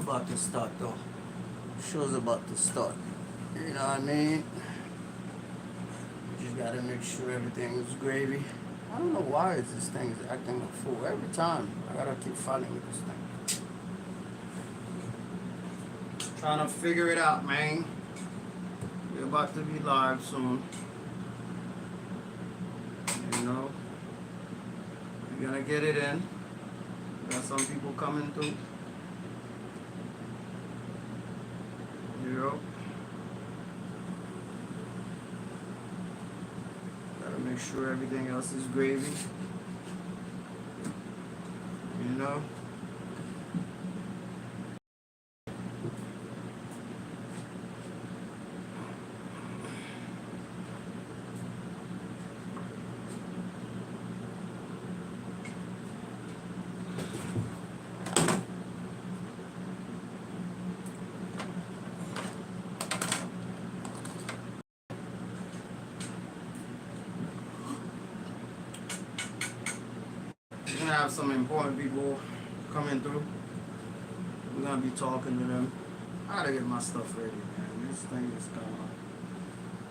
about to start though. Show's about to start. You know what I mean? Just gotta make sure everything is gravy. I don't know why is this thing is acting a fool every time. I gotta keep fighting with this thing. Trying to figure it out, man. We're about to be live soon. You know, we're gonna get it in. Got some people coming through. Yep. Gotta make sure everything else is gravy. You know? We're gonna have some important people coming through. We're gonna be talking to them. I gotta get my stuff ready, man. This thing is kind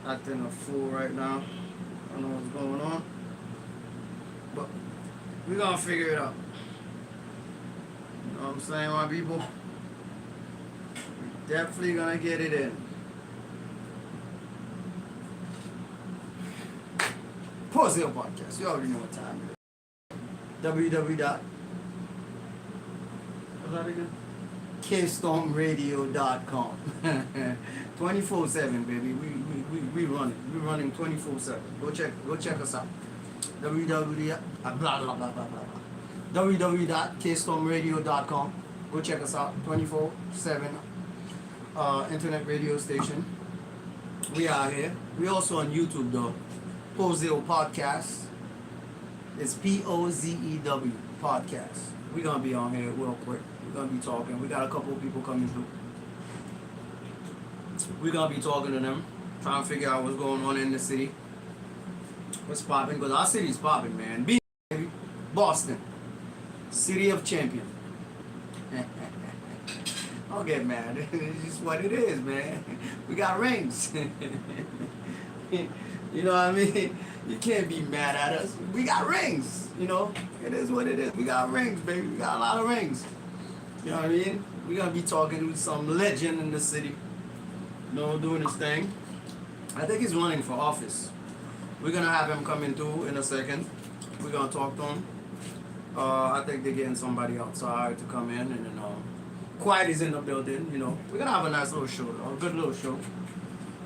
of acting a fool right now. I don't know what's going on, but we're gonna figure it out. You know what I'm saying, my people? We're definitely gonna get it in. Pause Hill Podcast. You already know what time it is. www. What's that again? KStormRadio.com. 24/7, baby. We run it. We're running 24/7. Go check us out. www.kstormradio.com. Go check us out. 24/7 internet radio station. We are here. We also on YouTube though. Pozew Podcast. It's POZEW Podcast. We're gonna be on here real quick. We're gonna be talking. We got a couple of people coming through. We're gonna be talking to them, trying to figure out what's going on in the city. What's popping? Because our city's popping, man. Baby. Boston. City of Champion. Don't get mad. It's just what it is, man. We got rings. You know what I mean? You can't be mad at us. We got rings, you know? It is what it is. We got rings, baby. We got a lot of rings. You know what I mean? We're going to be talking with some legend in the city, you know, doing his thing. I think he's running for office. We're going to have him coming through in a second. We're going to talk to him. I think they're getting somebody outside to come in. And then Quiet is in the building, you know. We're going to have a nice little show, a good little show.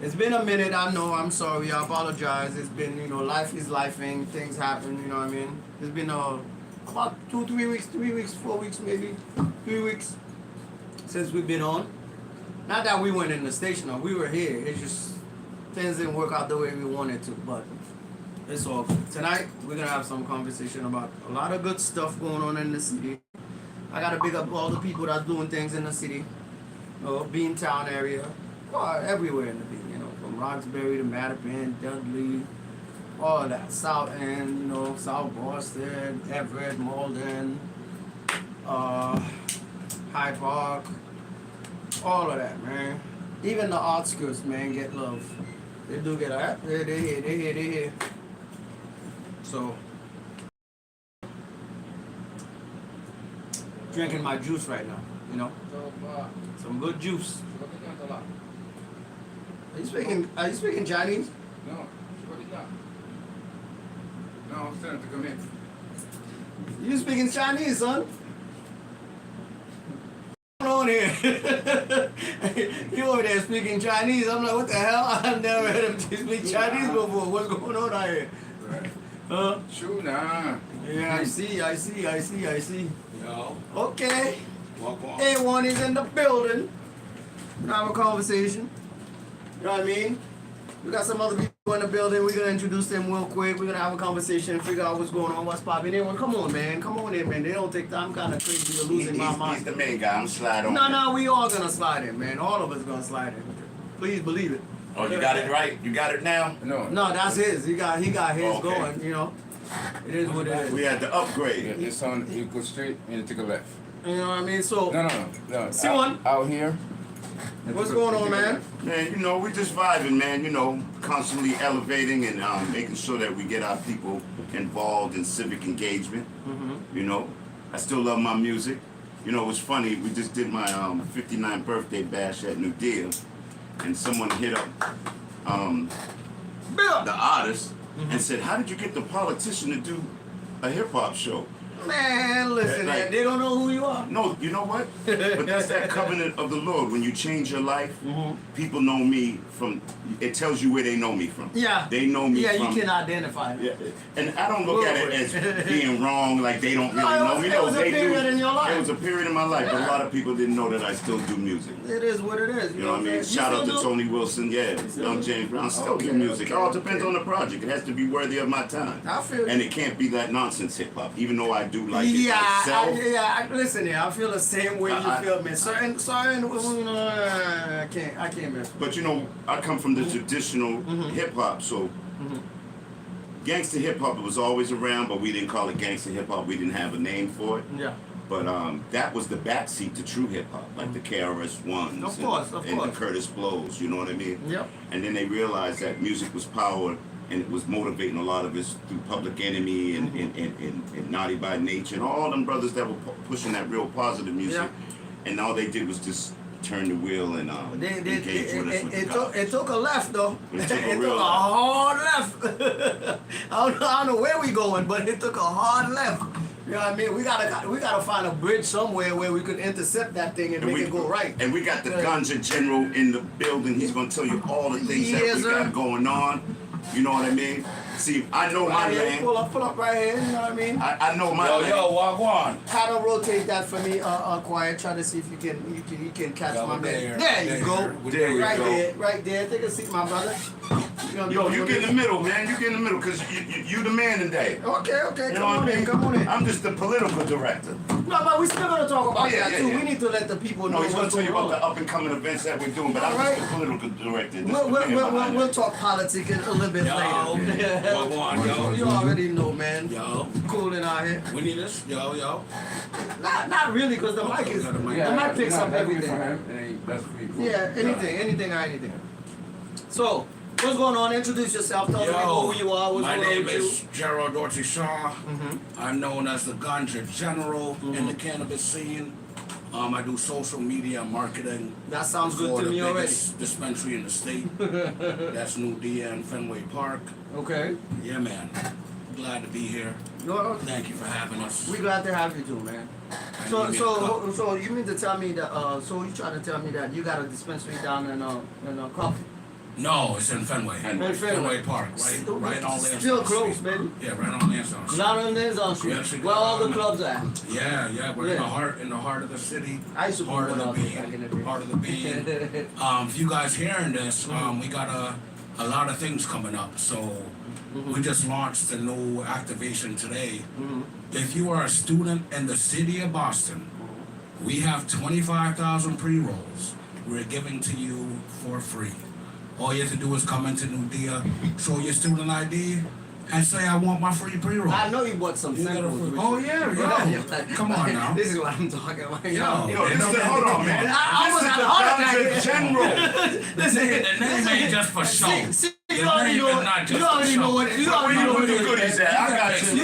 It's been a minute, I know, I'm sorry, I apologize. It's been, you know, life is lifing, things happen, you know what I mean? It's been about 2, 3 weeks, 4 weeks maybe, 3 weeks since we've been on. Not that we went in the station, we were here. It's just, things didn't work out the way we wanted to, but it's all good. Tonight, we're going to have some conversation about a lot of good stuff going on in the city. I got to big up all the people that's doing things in the city, Beantown area, everywhere in the Bean. Roxbury to Mattapan, Dudley, all of that. South End, you know, South Boston, Everett, Malden, Hyde Park, all of that, man. Even the outskirts, man, get love. They do get that. They here. So, drinking my juice right now, you know. Some good juice. Are you speaking Chinese? No, what is that? No, I'm starting to come in. You speaking Chinese, son? What's going on here? You over there speaking Chinese. I'm like, what the hell? I've never heard him speak Chinese before. What's going on out here? Right. Huh? Sure, nah. Yeah, I see. No. Okay. Walk on. A1 is in the building. We're have a conversation. You know what I mean? We got some other people in the building. We're going to introduce them real quick. We're going to have a conversation and figure out what's going on, what's popping. Anyone, come on, man. Come on in, man. They don't take time. I'm kind of crazy. You're losing my mind. He's the main guy. I'm sliding on. No, we all going to slide in, man. All of us going to slide in. Please believe it. Oh, you got it right? You got it now? No. No, that's his. He got his Okay. going, you know. It is what it is. We had to upgrade. It's on, you go straight and you take a left. You know what I mean? So, No. Simon. Out here. what's going on, man? Man, you know, we just vibing, man. You know, constantly elevating and making sure that we get our people involved in civic engagement. You know, I still love my music. You know, it was funny. We just did my 59th birthday bash at New Deal, and someone hit up the artist and said, "How did you get the politician to do a hip hop show?" Man, listen, Like- man, they don't know who you are. No, you know what? But that's that covenant of the Lord. When you change your life, people know me from. It tells you where they know me from. Yeah. They know me Yeah, from. you can identify it. Yeah, and I don't look at it as being wrong, like they don't really No, it know was- me. it No, was a they period do. in your life. It was a period in my life, but a Yeah. lot of people didn't know that I still do music. It is what it is. You know what I mean? You Shout out to still do? Tony Wilson, yeah, Young James Brown. Still do Okay, music. okay, It all depends okay. on the project. It has to be worthy of my time. I feel And you. it can't be that nonsense hip hop, even though I do like it Yeah, myself. listen here. I feel the same way you I- feel, man. Certain, I can't mess. But you know, I come from the traditional Mm-hmm. hip hop, so gangster hip hop was always around, but we didn't call it gangster hip hop. We didn't have a name for it. Yeah. But that was the backseat to true hip hop, like the KRS Ones, Of course, of and course. the Curtis Blows. You know what I mean? Yep. And then they realized that music was power, and it was motivating a lot of us through Public Enemy and and Naughty by Nature and all them brothers that were pushing that real positive music. Yeah. And all they did was just turn the wheel and engage with us with the God. It took a left though. It took a It real took a left. hard left. I don't know where we going, but it took a hard left. You know what I mean? We gotta find a bridge somewhere where we could intercept that thing and make it go right. And we got the Ganja General in the building. He's gonna tell you all the things that Yes, we sir. got going on. You know what I mean? See, I know my Right here, lane. pull up right here. You know what I mean? I know my lane. Wagwan. How to rotate that for me, Quiet. Try to see if you can catch Yeah, my we're man. there. There you go. There we right go. there, right there. Take a seat, my brother. Yo, you get in the middle, man. You get in the middle, cause you the man today. Okay, You come know what on I mean? in, come on in. I'm just the political director. No, but we still gonna talk about Oh, yeah, that yeah, too. yeah. We need to let the people know No, he's gonna what's tell you going about on. the up and coming events that we're doing, but I'm Alright. just the political director. Just the man We'll behind it. talk politics a little bit Yo, later. Wagwan, yo. You already know, man. Yo. Cooling out here. We need this? Yo. Not really, because the mic is the mic picks up everything. Yeah, anything. So, what's going on? Introduce yourself. Tell the people who you are. What's my going on name with you. is Gerald Dorsey Shaw. I'm known as the Ganja General in the cannabis scene. I do social media marketing. That sounds good for to the me already. biggest dispensary in the state. That's New Dia in Fenway Park. Okay. Yeah, man. Glad to be here. Well, Thank you for having us. we glad to have you too, man. I So, need me a cup. so you mean to tell me that? So you trying to tell me that you got a dispensary down in Crawford? No, it's in Fenway. In Fenway. Park, right on Lansdowne Still Street. close, baby. Yeah, right on Lansdowne Street. Not on Lansdowne Street. Yeah, she Where all the got- clubs at? Yeah, we're Yeah. in the heart of the city. I used to Part go of the out there back in the day. bean. Part of the bean. If you guys hearing this, we got a lot of things coming up. So we just launched a new activation today. If you are a student in the city of Boston, we have 25,000 pre-rolls we're giving to you for free. All you have to do is come into New Dia, show your student ID, and say, I want my free pre-roll. I know you bought some You gotta samples. free- with oh, you. yeah. Come on now. This is what I'm talking about. Yo, Yo, this is the, hold on, man. I almost This had is a heart the attack. General. The name ain't just for show. See, The you already name know. is not just You already for know show. what. You Where already you know put what the it is. goodies at? I got you.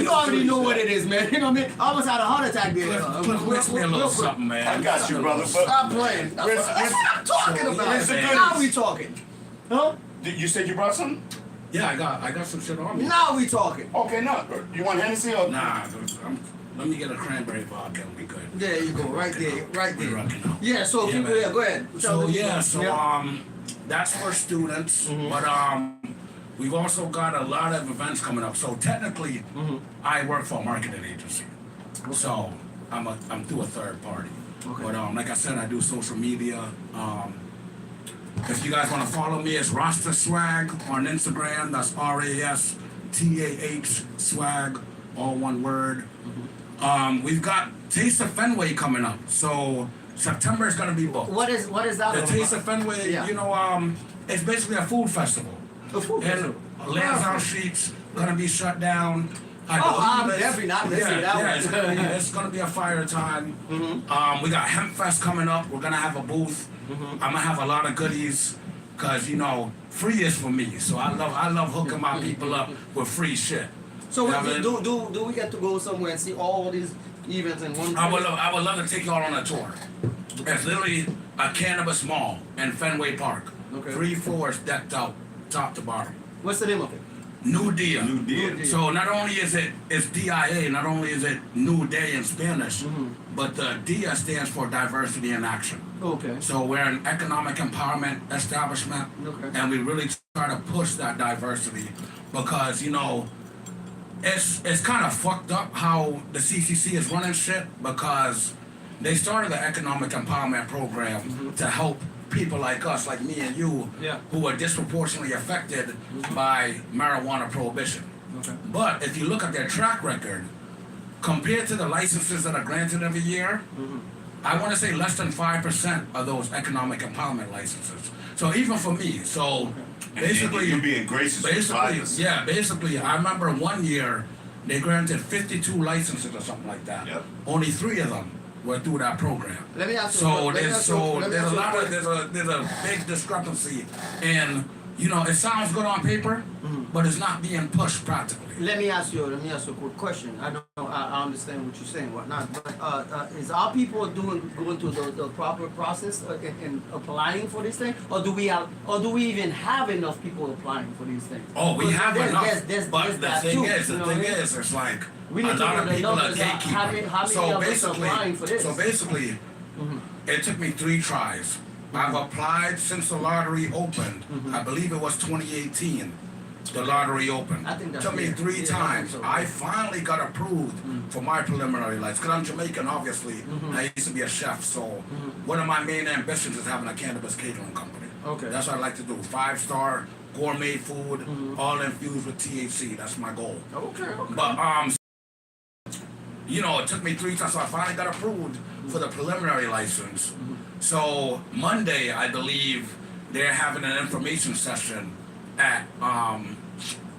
You already know what it is, man. You know what I mean? I almost had a heart attack there. Cliff, mix me a little something, man. I got you, brother. But Stop playing. That's Where's- what I'm talking about. where's the Now goodies? we talking. Huh? you said you brought something? Yeah, I got some shit on me. Now we talking. Okay, no. You want Hennessy or? Nah, let me get a cranberry vodka and be good. There you go. Right there. Right We there. rocking out. Yeah. So Yeah, people, man. yeah, go ahead. Tell So the yeah, people. so Yeah. that's for students, but we've also got a lot of events coming up. So technically, I work for a marketing agency, so I'm through a third party. Okay. But like I said, I do social media. If you guys want to follow me, it's Rasta Swag on Instagram. That's RASTAH Swag, all one word. We've got Taste of Fenway coming up, so September is gonna be booked. What is that? The all Taste about? of Fenway, Yeah. you know, it's basically a food festival. A food And festival. Lansdowne Street's gonna be shut down. I Oh, I'm believe definitely not missing that one. It's gonna be a fire time. We got Hemp Fest coming up. We're gonna have a booth. I'm gonna have a lot of goodies, cause free is for me. So I love hooking my people up with free shit. So You know what I mean? do we get to go somewhere and see all these events in one I place? would love to take y'all on a tour. It's literally a cannabis mall in Fenway Park. Okay. 3 floors decked out, top to bottom. What's the name of it? New Dia. New deal. So not only is it's DIA, not only is it New Day in Spanish, but the DIA stands for Diversity in Action. Okay. So we're an economic empowerment establishment, Okay. and we really try to push that diversity because it's kind of fucked up how the CCC is running shit because they started the economic empowerment program to help people like us, like me and you, Yeah. who are disproportionately affected by marijuana prohibition. Okay. But if you look at their track record, compared to the licenses that are granted every year, I want to say less than 5% of those economic empowerment licenses. So even for me, basically, you're being gracious with basically, 5%. basically, I remember one year they granted 52 licenses or something like that. Yep. Only 3 of them were through that program. Let me ask you. So let me there's ask you- let me ask you a question. there's a big discrepancy, and it sounds good on paper, but it's not being pushed practically. Let me ask you a quick question. I know I understand what you're saying, whatnot, but is our people going through the proper process in applying for this thing, or do we even have enough people applying for these things? Oh, we have enough. There's But the that thing too, is, you know what I mean? it's like We a need to lot know of the people are numbers, how many gatekeepers. of us are applying for this? So basically, it took me 3 tries. I've applied since the lottery opened. I believe it was 2018. The lottery opened. I think that's took me yeah. 3 Yeah, times. so. I finally got approved for my preliminary license. Because I'm Jamaican, obviously. I used to be a chef, so one of my main ambitions is having a cannabis catering company. Okay. That's what I like to do. 5-star gourmet food, all infused with THC. That's my goal. Okay. But it took me 3 times, so I finally got approved for the preliminary license. So Monday, I believe, they're having an information session at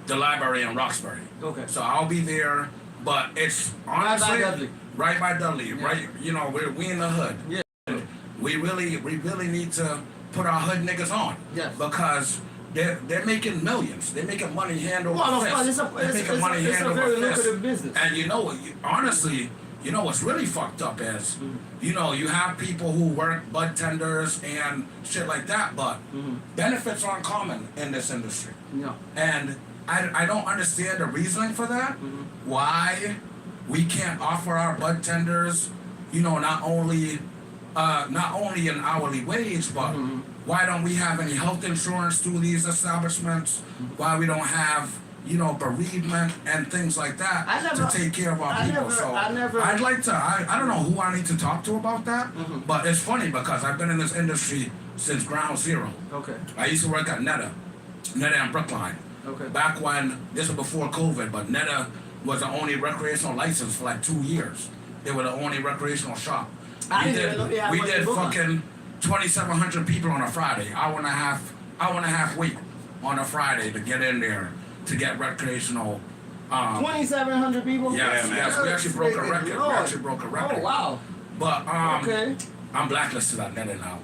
the library in Roxbury. Okay. So I'll be there, but it's honestly Dudley. right by Dudley, Yeah. right? We in the hood. Yeah. We really need to put our hood niggas on. Yes. Because they're making millions. They're making money hand over Well, of fist. course, They're making money it's hand a over very fist. lucrative business. And honestly, what's really fucked up is, you have people who work bud tenders and shit like that, but benefits aren't common in this industry. No. And I don't understand the reasoning for that. Why we can't offer our bud tenders, not only an hourly wage, but why don't we have any health insurance through these establishments? Why we don't have bereavement and things like that to take care of our people. I'd like to. I don't know who I need to talk to about that, but it's funny because I've been in this industry since ground zero. Okay. I used to work at Netta in Brookline. Okay. Back when, this was before COVID, but Netta was the only recreational license for like 2 years. They were the only recreational shop. I didn't even know they had We one in did Brooklyn. fucking 2,700 people on a Friday, hour and a half wait on a Friday to get in there to get recreational. 2,700 people. Yes, man. yes, we actually broke a record. Lord. We actually broke a record. Oh wow. But Okay. I'm blacklisted at Netta now.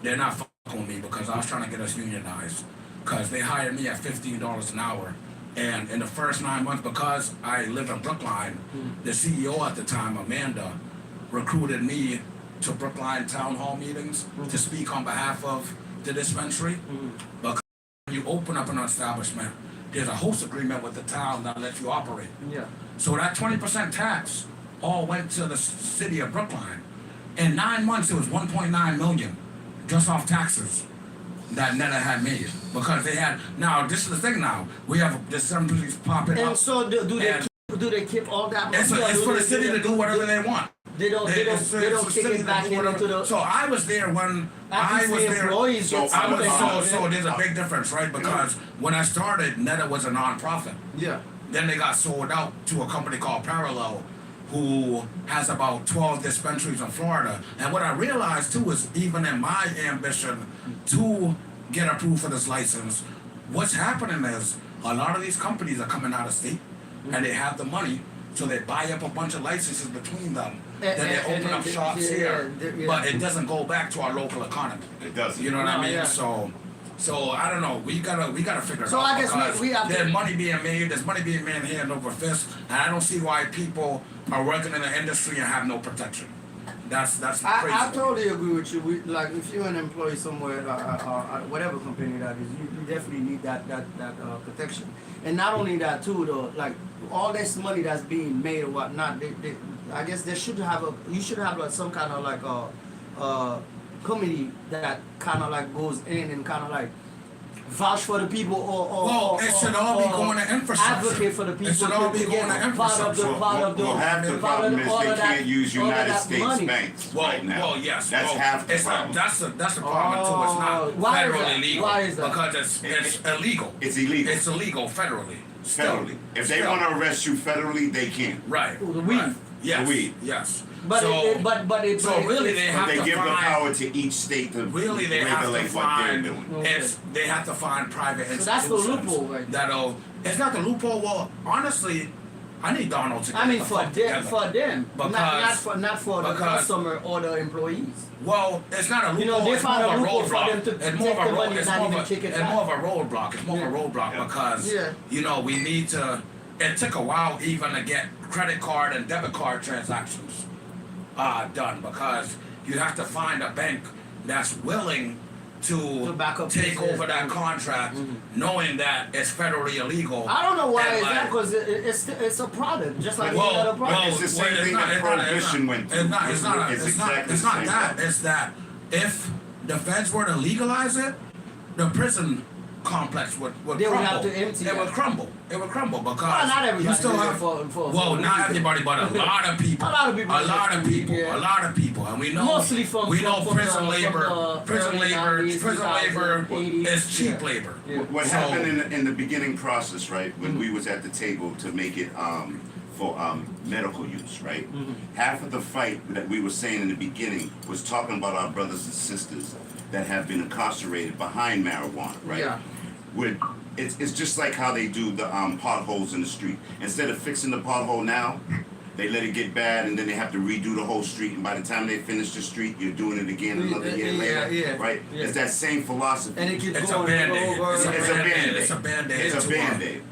They're not fucking with me because I was trying to get us unionized. Because they hired me at $15 an hour. And in the first 9 months, because I live in Brookline, the CEO at the time, Amanda, recruited me to Brookline town hall meetings to speak on behalf of the dispensary. Because when you open up an establishment, there's a host agreement with the town that lets you operate. Yeah. So that 20% tax all went to the city of Brookline. In 9 months, it was 1.9 million just off taxes that Netta had made because they had. Now this is the thing. Now we have dispensaries popping And up. so do they keep all that money? It's for the city to do whatever they want. They don't kick it back into the. So I was there when At I least was the there. employees get So there's a big difference, right? Because when I started, Netta was a non-profit. Yeah. Then they got sold out to a company called Parallel, who has about 12 dispensaries in Florida. And what I realized too is even in my ambition to get approved for this license, what's happening is a lot of these companies are coming out of state. and they have the money, so they buy up a bunch of licenses between them. Then they And- open up and- shops yeah, here, yeah. but it doesn't go back to our local economy. It doesn't. You know what I No, mean? yeah. So I don't know. We gotta figure it So out. I guess because we have to- there's money being made. There's money being made hand over fist, and I don't see why people are working in the industry and have no protection. That's crazy. I totally agree with you. Like if you're an employee somewhere, whatever company that is, you definitely need that protection. And not only that too, though, like all this money that's being made or whatnot, I guess you should have like some kind of like a committee that kind of like goes in and kind of like vouch for the people Well, it should all be going to infrastructure. Advocate for the people. It should all be to going to get part of the infrastructure. Well, half the problem is all they of that- can't use all of United that States money. banks Well, right now. well, yes. That's well, half the it's problem. That's the problem too. It's not Why is federally that? legal. Why is that? Because it's illegal. It's illegal. It's illegal federally. Still. Federally. If they Still. want to arrest you federally, they can. Right. The weed. Right. Yes. The weed. Yes. But so, so really they But have they to give the find. power to each state to Really, they have to regulate what they're find. doing. Okay. They have to find private So that's the institutions loophole right there. that'll. It's not the loophole. Well, honestly, I need Donald to. Get I mean the for fuck them, together. not for the because- customer or the employees. Well, it's not a loophole. You know, they it's found more a of a loophole for roadblock. them to It's more take of a the road. money It's and more not of even a. kick it It's back. more of a roadblock. It's more of a roadblock Yeah. because Yeah. you know we need to. It took a while even to get credit card and debit card transactions done because you have to find a bank that's willing To back up take his- over that contract, knowing that it's federally illegal. I don't know why And is like- that because it's a product just like any well, other product. It's the same thing that Prohibition went through. It's not. It's not. It's It's not. exactly It's the not same that. thing. It's that if the feds were to legalize it, the prison complex would They would crumble. have to empty It that. would crumble. It would crumble because Well, not everybody you still did it have. for well, not reason. everybody, but a lot of people. A lot of people A did lot it of for people. reason, yeah. A lot of people, and we know. Mostly from prison from labor. the Prison early labor. 90s, Prison labor 2000s, is cheap yeah. labor. Yeah. What So- happened in the beginning process, right, when we was at the table to make it for medical use, right? Half of the fight that we were saying in the beginning was talking about our brothers and sisters that have been incarcerated behind marijuana, right? Yeah. With it's just like how they do the potholes in the street. Instead of fixing the pothole now, they let it get bad and then they have to redo the whole street. And by the time they finish the street, you're doing it again another year Yeah, later, yeah, right? yeah. It's that same philosophy. And it keeps It's a going band-aid. over. It's a It's a band-aid. Band-Aid. It's a band-aid. It's a Band-Aid.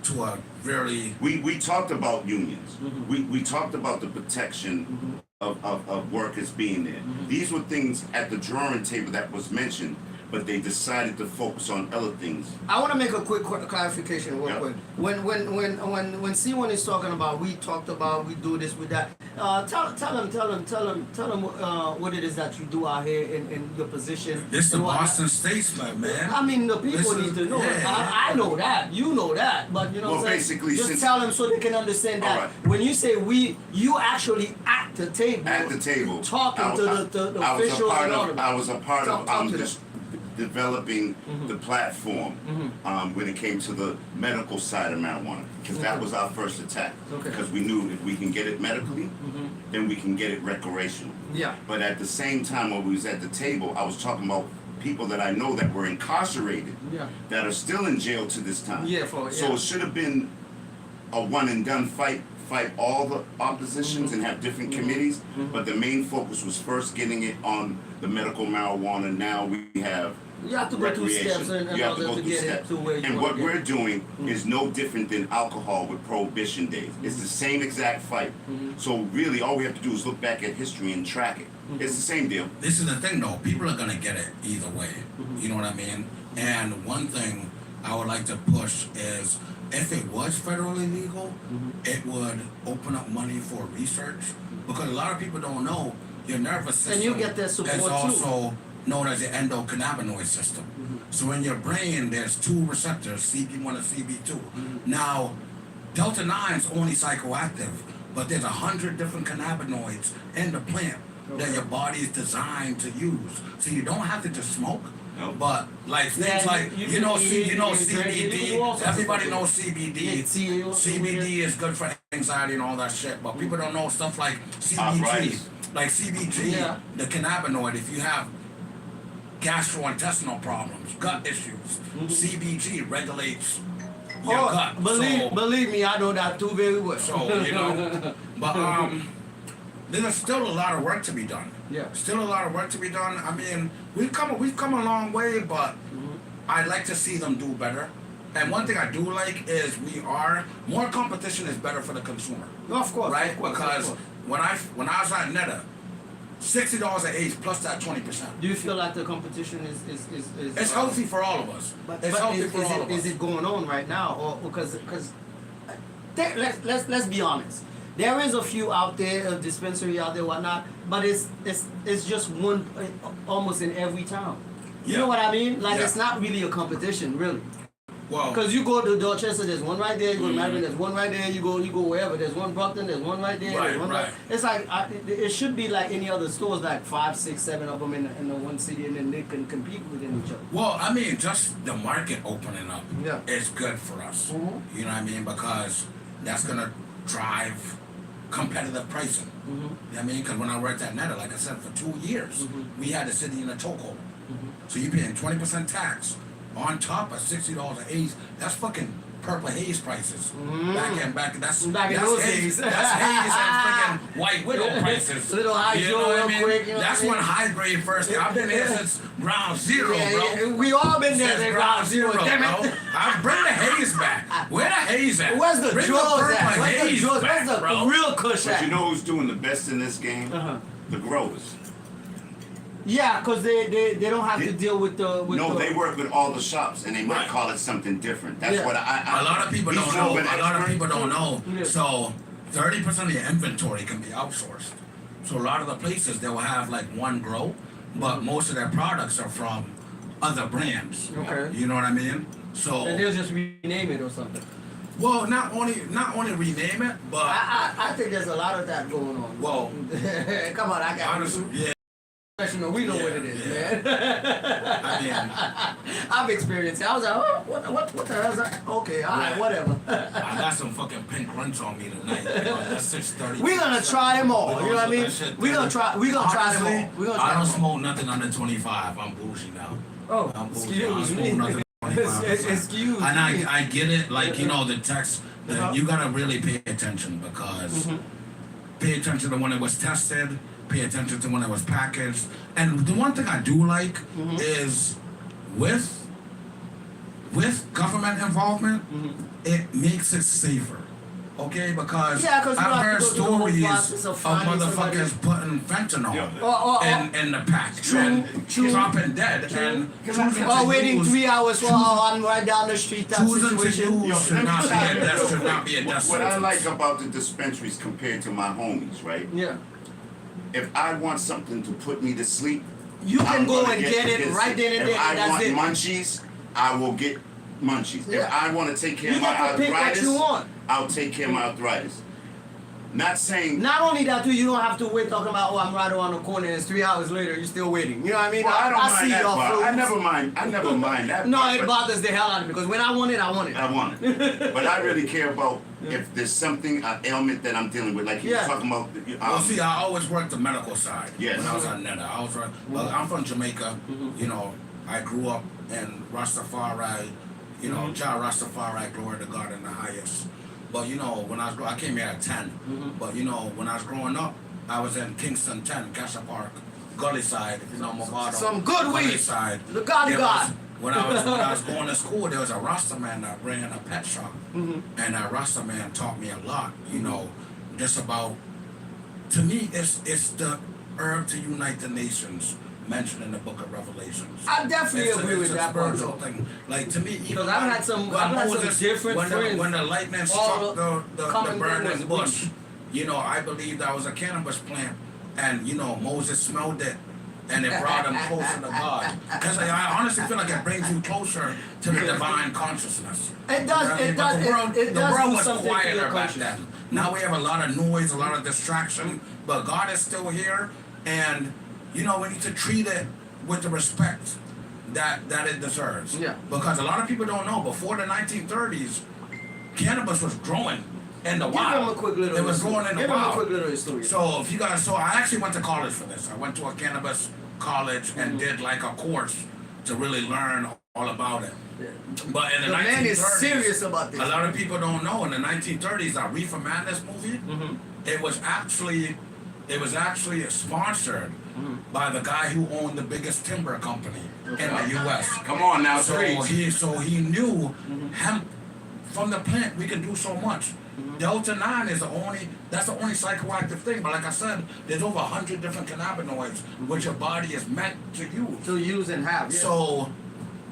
To a very. We talked about unions. We talked about the protection of workers being there. These were things at the drawing table that was mentioned, but they decided to focus on other things. I want to make a quick clarification real Yeah. quick. When C1 is talking about we talked about we do this with that, tell them what it is that you do out here in your position. This is the and what- Boston Statesman, man. I mean, the people This need to is- know. yeah. I know that. You know that. But you know Well, what I'm basically, saying? Just since- tell them so they can understand that All right. when you say we, you actually at the table. At the table, Talking I- to I- the I was a officials part and all of. of I that. was a part Talk of to them. just developing the platform when it came to the medical side of marijuana, because that was our first attack. Okay. Because we knew if we can get it medically, then we can get it recreational. Yeah. But at the same time, when we was at the table, I was talking about people that I know that were incarcerated, Yeah. that are still in jail to this time. Yeah, So yeah. it should have been a one and done fight all the oppositions and have different committees, but the main focus was first getting it on the medical marijuana. Now we have You have to go through recreation. steps in You have to order go to through get it steps. to where you And want what to we're get. doing is no different than alcohol with prohibition days. It's the same exact fight. So really all we have to do is look back at history and track it. It's the same deal. This is the thing though, people are gonna get it either way. You know what I mean? And one thing I would like to push is if it was federally legal, it would open up money for research. Because a lot of people don't know your nervous system And you get that support is too. also known as the endocannabinoid system. So in your brain there's two receptors, CB1 and CB2. Now Delta 9 is only psychoactive, but there's 100 different cannabinoids in the plant that your body is designed to use. So you don't have to just smoke. No. But like things Yeah, like you you know can eat it, you can drink it, you can CBD. do all sorts of Everybody stuff. knows CBD. Yeah, CBD is good for anxiety and all that shit. But people don't know stuff like CBG. Arthritis. Like CBG, Yeah. the cannabinoid. If you have gastrointestinal problems, gut issues, CBG regulates your gut. Believe me, I know that too very well. So, you know, but there's still a lot of work to be done. Yeah. Still a lot of work to be done. I mean, we've come a long way, but I'd like to see them do better. And one thing I do like is more competition is better for the consumer. Of course, right? of course, Because of course. when I was at Netta, $60 an ace plus that 20%. Do you feel like the competition is It's healthy for all of us. It's healthy for all of us. Is it going on right now, or because let's be honest, there is a few out there, a dispensary out there, whatnot, but it's just one almost in every town. You know what I mean? Like it's not really a competition, really. Well, Because you go to Dorchester, there's one right there. You go to Marion, there's one right there. You go wherever, there's one Brockton, there's one right there. Right, there's one right. It's like it should be like any other stores, like 5, 6, 7 of them in the one city, and then they can compete within each other. well, I mean, just the market opening up Yeah. is good for us. Mhm. You know what I mean? Because that's gonna drive competitive pricing. You know what I mean? Because when I worked at Netta, like I said, for 2 years, we had the city in a chokehold. So you're paying 20% tax on top of $60 an ace. That's fucking Purple Haze prices. Back in those Haze. days. That's Haze and freaking White Widow prices. Little high you Joe know what real I mean? quick, you know That's what I when mean? high grade first. I've been here since ground zero, bro. We all been there Since at ground zero, damn bro. it. I bring the Haze back. Where the Haze at? Where's the bring Jaws Purple at? Where's the Haze Jaws? back, Where's the bro. real Kush But at? you know who's doing the best in this game? The growers. Yeah, because they don't have to deal with the. No, they work with all the shops, and they might Right. call it something different. That's Yeah. what I A lot of people he's don't more know. of an A lot of expert. people don't know. Yeah. So 30% of your inventory can be outsourced. So a lot of the places they will have like one grow, but most of their products are from other brands. Okay. You know what I mean? So And they'll just rename it or something. well, not only rename it, but I think there's a lot of that going on. Well, come on, I got honestly, yeah. professional. We know what it is, Yeah. man. I mean, I've experienced it. I was like, oh, what the hell is that? Okay, all right, Right. whatever. I got some fucking pink rinse on me tonight. That's 6:30. We're gonna try them all. You know what I mean? We're gonna try them all. We're gonna try I don't them all. smoke nothing under 25. I'm bougie now. Oh, I'm bougie. I don't excuse smoke me. nothing under 25%. Excuse And me. I get it, like, you know, the text, you gotta really pay attention because pay attention to when it was tested, pay attention to when it was packaged. And the one thing I do like is with government involvement, it makes it safer. Okay, because Yeah, 'cause you I've have to heard go through the whole stories process of of finding somebody. motherfuckers putting fentanyl Yeah. in the pack True, and true, dropping dead and choosing Oh, to waiting use 3 hours for one right down the street type choosing to situation. use should not be a death should not be a death What I sentence. like about the dispensaries compared to my homies, right? Yeah. If I want something to put me to sleep, You can I'm go gonna and get it this. right then and there, If and I that's it. want munchies, I will get munchies. Yeah. If I want to take care You of my get to pick what arthritis, you want. I'll take care of my arthritis. Not saying. Not only that, too, you don't have to wait talking about, oh, I'm right around the corner and it's 3 hours later, you're still waiting. You know what I mean? Well, I don't mind see that your part. fruits. I never mind that No, part, it but bothers the hell out of me because when I want it, I want it. I want it. But I really care about if there's something, an ailment that I'm dealing with. Like you Yeah. were talking about. Well, see, I always worked the medical side. Yes. When I was at Netta, I'm from Jamaica. You know, I grew up in Rastafari. You know, Jah Rastafari, glory to God in the highest. But you know, when I came here at 10. But you know, when I was growing up, I was in Kingston 10, Cassia Park, Gully side. If you know Movado. Some good Gully weed. side. The God There God. was- When I was going to school, there was a Rasta man that ran a pet shop, and that Rasta man taught me a lot. You know, just about. To me, it's the herb to unite the nations mentioned in the Book of Revelations. I definitely agree with it's a that part, spiritual though. thing. Like to me, Because I've had some different when friends. when the lightning All struck the the common burning thing was bush, you know, I believe that was a cannabis plant, and you know Moses smelled it, and it brought him closer to God. Because I honestly feel like it brings you closer to the divine consciousness. It does, You know what I it mean? But does, the world, it the does world do was something to your quieter back conscience. then. Now we have a lot of noise, a lot of distraction, but God is still here, and you know we need to treat it with the respect that it deserves. Yeah. Because a lot of people don't know, before the 1930s, cannabis was growing in the Give wild. him a quick little It was history. growing in the Give him a wild. quick little history. So if you guys saw, I actually went to college for this. I went to a cannabis college and did like a course to really learn all about it. Yeah. But in the, The man is 1930s, serious about this. a lot of people don't know. In the 1930s, that Reefer Madness movie, Mm-hmm. it was actually sponsored by the guy who owned the biggest timber company in the U.S. Come on now, So he knew hemp from the plant we can do so much. Delta 9 is that's the only psychoactive thing. But like I said, there's over 100 different cannabinoids which your body is meant to use. To use and have. Yeah. So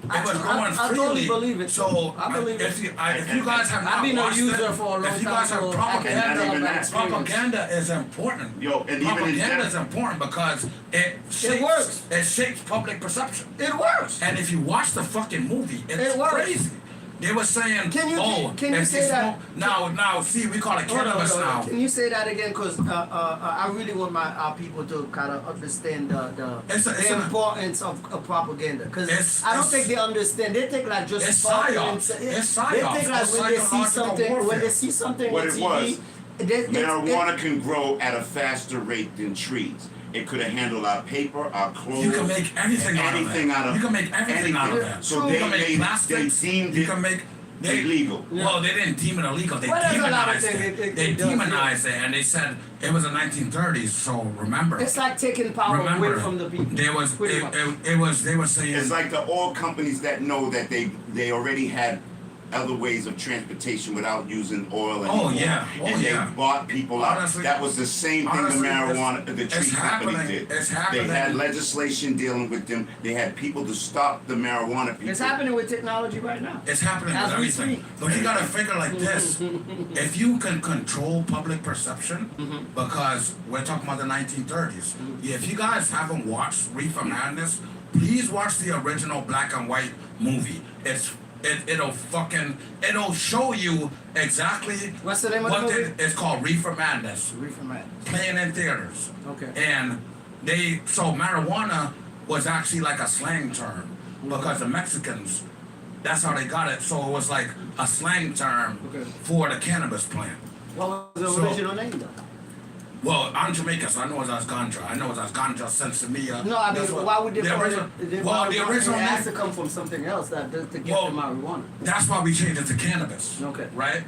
it was going I freely. totally believe it. So I believe if it. you guys have not I've been a watched user it, for a long if you time, guys have so I can propaganda, tell you that experience. propaganda is important. Yo, and even in propaganda depth- is important because it shapes, works. It shapes public perception. It works. And if you watch the fucking movie, it's It works. crazy. They were saying, Can you- oh, can you if say that- now, see, we call it Hold on, cannabis hold on. now. Can you say that again? Because I really want our people to kind of understand It's the a- importance of propaganda. Because It's- I don't it's- think they understand. They think like just It's talking psyops. and say- It's They psyops. think like It's when they see psychological something, when warfare. they see something What on it TV, was, they- marijuana can grow at a faster rate than trees. It could have handled our paper, our clothes. You can make anything out of anything that. out of You can make everything out of anything. that. So True. they You can make made, they plastics. deemed You it can make illegal. Well, they didn't deem it illegal. They Well, there's a lot of demonized things it. it They does, yeah. demonized it, and they said it was the 1930s. So remember. It's like taking power Remember, away from the people. there was pretty much. it was they were saying It's like the oil companies that know that they already had other ways of transportation without using oil anymore. Oh, yeah. Oh, and yeah. they bought people out. Honestly- That was the same thing honestly, the marijuana, the it's tree company happening. did. It's They happening. had legislation dealing with them. They had people to stop the marijuana people. It's happening with technology right now. it's happening As with we everything. speak. But you gotta figure like this: if you can control public perception, because we're talking about the 1930s. If you guys haven't watched Reefer Madness, please watch the original black and white movie. It'll show you exactly What's the name of the what movie? it's called. Reefer Madness, Reefer Madness. playing in theaters. Okay. And so marijuana was actually like a slang term because the Mexicans, that's how they got it. So it was like a slang term Okay. for the cannabis plant. What was the So- original name though? Well, I'm Jamaican, so I know it's as ganja. I know it's as ganja sensimilla. No, I That's mean, what- why would they the call original? it? Well, the original It has name. to come from something else to get Well, the marijuana. That's why we changed it to cannabis. Okay. Right?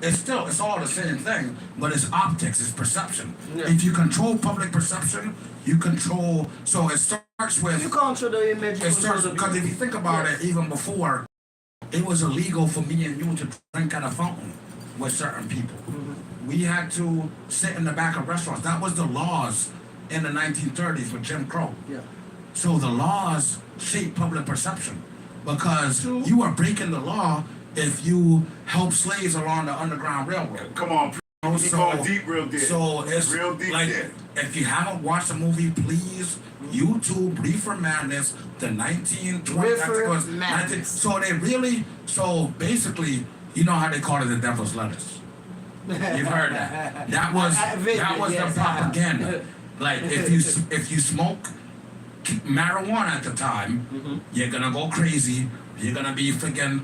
It's all the same thing, but it's optics, it's perception. Yeah. If you control public perception, you control. So it starts with. You control the image. you It control starts the because if you think about it, even before, it was illegal for me and you to drink at a fountain with certain people. We had to sit in the back of restaurants. That was the laws in the 1930s with Jim Crow. Yeah. So the laws shape public perception because True. you are breaking the law if you help slaves along the Underground Railroad. Come on, keep going deep, real deep. So it's real deep like there. if you haven't watched the movie, please YouTube Reefer Madness, the 1920s. Reefer Madness. So they really, so basically, you know how they call it the devil's lettuce. You've heard that. That was Yes, the I have. propaganda. Like if you smoke marijuana at the time, you're gonna go crazy. You're gonna be freaking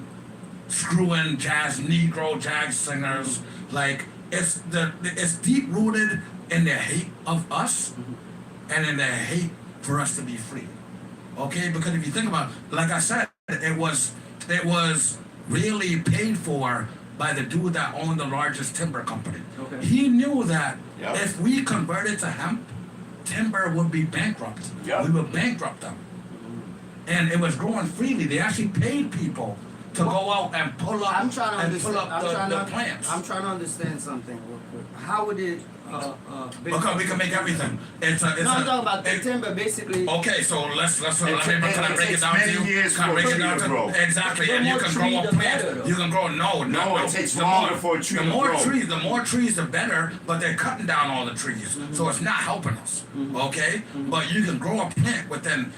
screwing Negro jazz singers. Like it's deep rooted in their hate of us and in their hate for us to be free. Okay, because if you think about it, like I said, it was really paid for by the dude that owned the largest timber company. Okay. He knew that Yep. if we converted to hemp, timber would be bankrupt. Yep. We would bankrupt them. And it was growing freely. They actually paid people to go out and pull up I'm trying to and understand. pull up the to, plants. I'm trying to understand something real quick. How would it? Because we can make everything. It's No, I'm talking about the it- timber, basically. Okay, so let's let me can I it break it takes down to many you? years Can I for a break it tree down to to grow. exactly? The And you more can tree, grow a the plant. better, though. You can grow No, it takes the longer more- for a tree the to more grow. trees, the more trees, the better. But they're cutting down all the trees, so it's not helping us. Okay, but you can grow a plant within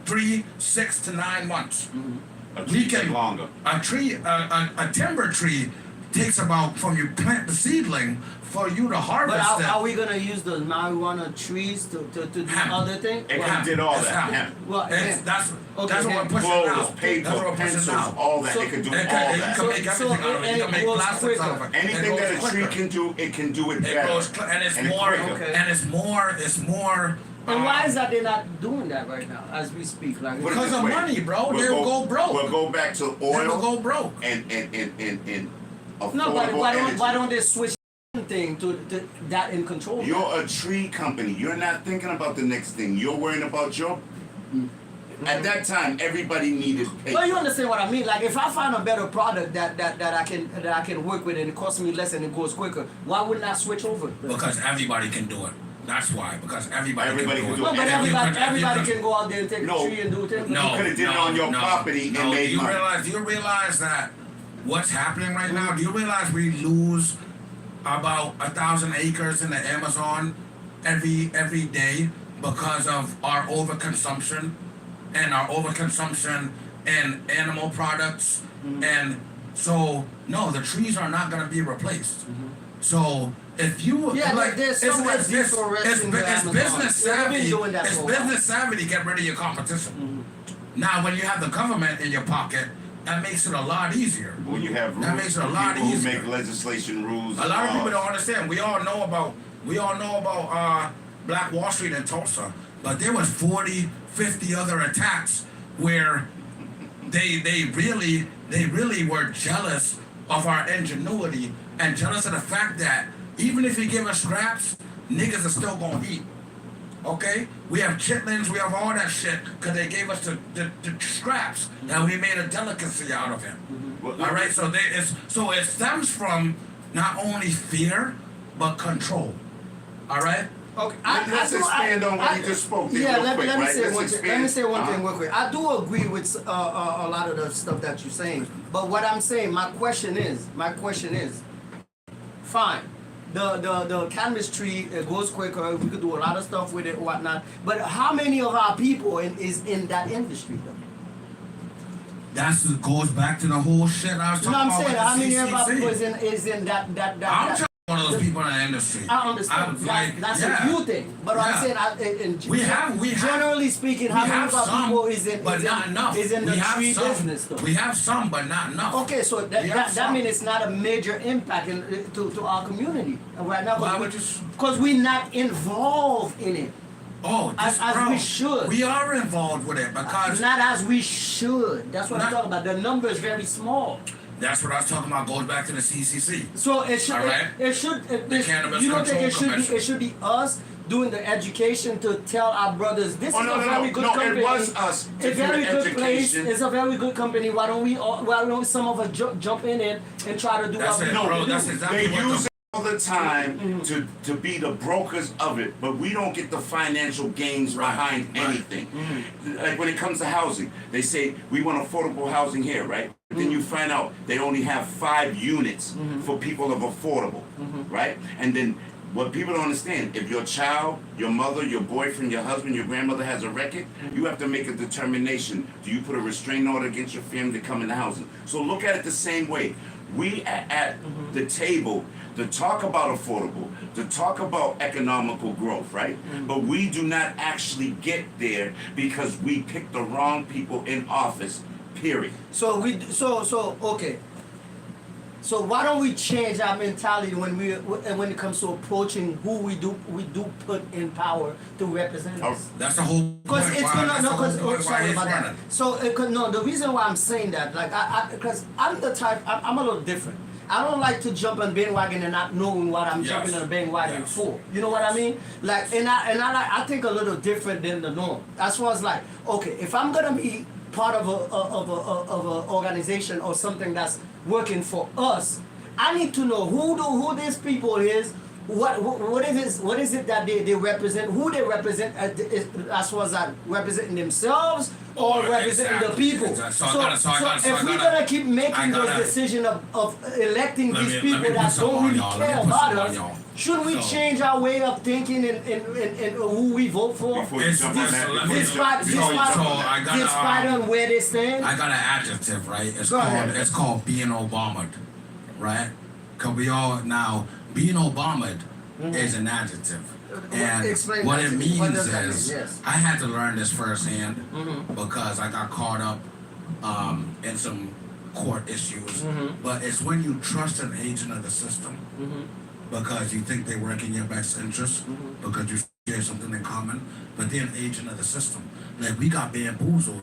3, 6 to 9 months. A We tree can take longer. A tree, a timber tree, takes about from you plant the seedling for you to harvest But it. are we gonna use the marijuana trees to do Hemp. other things? It Hemp. did all It's that. hemp. Hemp. Well, It's- hemp. that's Okay, that's what hemp. we're pushing now. Clothes, That's what paper, we're pushing pencils, now. all that. So- It can do It all can, that. you can make So- everything out of it. You and can it make goes plastics quicker. out of it. Anything It that goes a tree quicker. can do, it can do it It better. goes and it's And more quicker. Okay. and it's more And why is that they're not doing that right now as we speak? Like, Put it Because this of way. money, bro. We'll They'll go broke. We'll go back to They'll oil go broke. and affordable no, but energy. why don't they switch thing to that in control? You're a tree company. You're not thinking about the next thing. You're worrying about your. At that time, everybody needed paper. Well, you understand what I mean? Like, if I find a better product that I can work with and it costs me less and it goes quicker, why wouldn't I switch over? Because everybody can do it. That's why. Because everybody Everybody can can do do it. No, but And everybody can go out there and take No. a tree and do things. No, You could've did it on your property and no. made Do you money. do you realize that what's happening right now? Do you realize we lose about 1,000 acres in the Amazon every day because of our overconsumption and our overconsumption in animal products? And so no, the trees are not going to be replaced. So if you Yeah, like, there's it's, so much it's, it's, deforestation in the it's Amazon. business Yeah, we've been savvy. doing that It's for a while. business savvy to get rid of your competition. Now, when you have the government in your pocket, that makes it a lot easier. When you have rules, That makes it a lot people who easier. make legislation rules. A lot of people laws. don't understand. We all know about Black Wall Street in Tulsa, but there was 40, 50 other attacks where they really were jealous of our ingenuity and jealous of the fact that even if you give us scraps, niggas are still gonna eat. Okay? We have chitlins, we have all that shit, because they gave us the scraps, and we made a delicacy out of it. Well, All right, so it stems from not only fear but control. All right. Okay, Let's expand on what you just spoke there Yeah, real let quick, me right? say Let's one thing. Let expand. me say one thing Uh-huh. real quick. I do agree with a lot of the stuff that you're saying, but what I'm saying, my question is, fine. The cannabis tree, it goes quicker. We could do a lot of stuff with it, and whatnot. But how many of our people is in that industry, though? Goes back to the whole shit I was You talking know what I'm about saying? with the How many of our people CCC. is in that? I'm just one of those people in the industry. I understand. That's a few thing. But Yeah. I'm saying, We have- generally speaking, how we many have of our some, people is in but not enough. is in the We have tree some. business, though? We have some, but not enough. Okay, so We have that some. means it's not a major impact to our community right now. Why would you s- Because we're not involved in it. Oh, As bro, we should. We are involved with it because Not as we should. That's what I'm Not- talking about. The number is very small. that's what I was talking about. Goes back to the CCC. So it should. All right. It should. The Cannabis you don't think it Control should be? Commission. It should be us doing the education to tell our brothers this Oh, is no, a no, very no. good No, company. it was us to A do very the good place. education. It's a very good company. Why don't some of us jump in it and try to do That's what we it, need bro. to do? That's exactly They what use the it all the time to be the brokers of it, but we don't get the financial gains behind right. anything. Like when it comes to housing, they say we want affordable housing here, right? But then you find out they only have 5 units for people of affordable, right? And then what people don't understand, if your child, your mother, your boyfriend, your husband, your grandmother has a record, you have to make a determination. Do you put a restraining order against your family to come into housing? So look at it the same way. We at the table to talk about affordable, to talk about economical growth, right? But we do not actually get there because we pick the wrong people in office, period. So okay. So why don't we change our mentality when it comes to approaching who we do put in power to represent us? That's the whole Because point. it's why- gonna that's no. the whole Because point why sorry he's about that. running. So no, the reason why I'm saying that, like, because I'm the type, I'm a little different. I don't like to jump on bandwagon and not knowing what I'm Yes. jumping on a bandwagon Yes. for. You know what I mean? Like, I think a little different than the norm. That's why it's like, okay, if I'm gonna be part of a organization or something that's working for us, I need to know who these people is. What is it that they represent? Who they represent as far as that representing themselves or Oh, representing the exactly, people? exactly. So I if we're gotta- gonna keep making those decisions of electing Let these me people put that something don't on really y'all. Let me care put about something on us, y'all. shouldn't we So- change our way of thinking and who we vote for? Before you It's jump on this- that, let before me- you Despite jump- before you jump on that. I gotta, despite on where they stand. I got an adjective, right? Go ahead. It's called being Obama'd, right? Cause we all now being Obama'd is an adjective. And Explain what that it to me. What means does that mean? is, Yes. I had to learn this firsthand because I got caught up in some court issues. But it's when you trust an agent of the system because you think they work in your best interest because you share something in common. but they're an agent of the system. Like we got bamboozled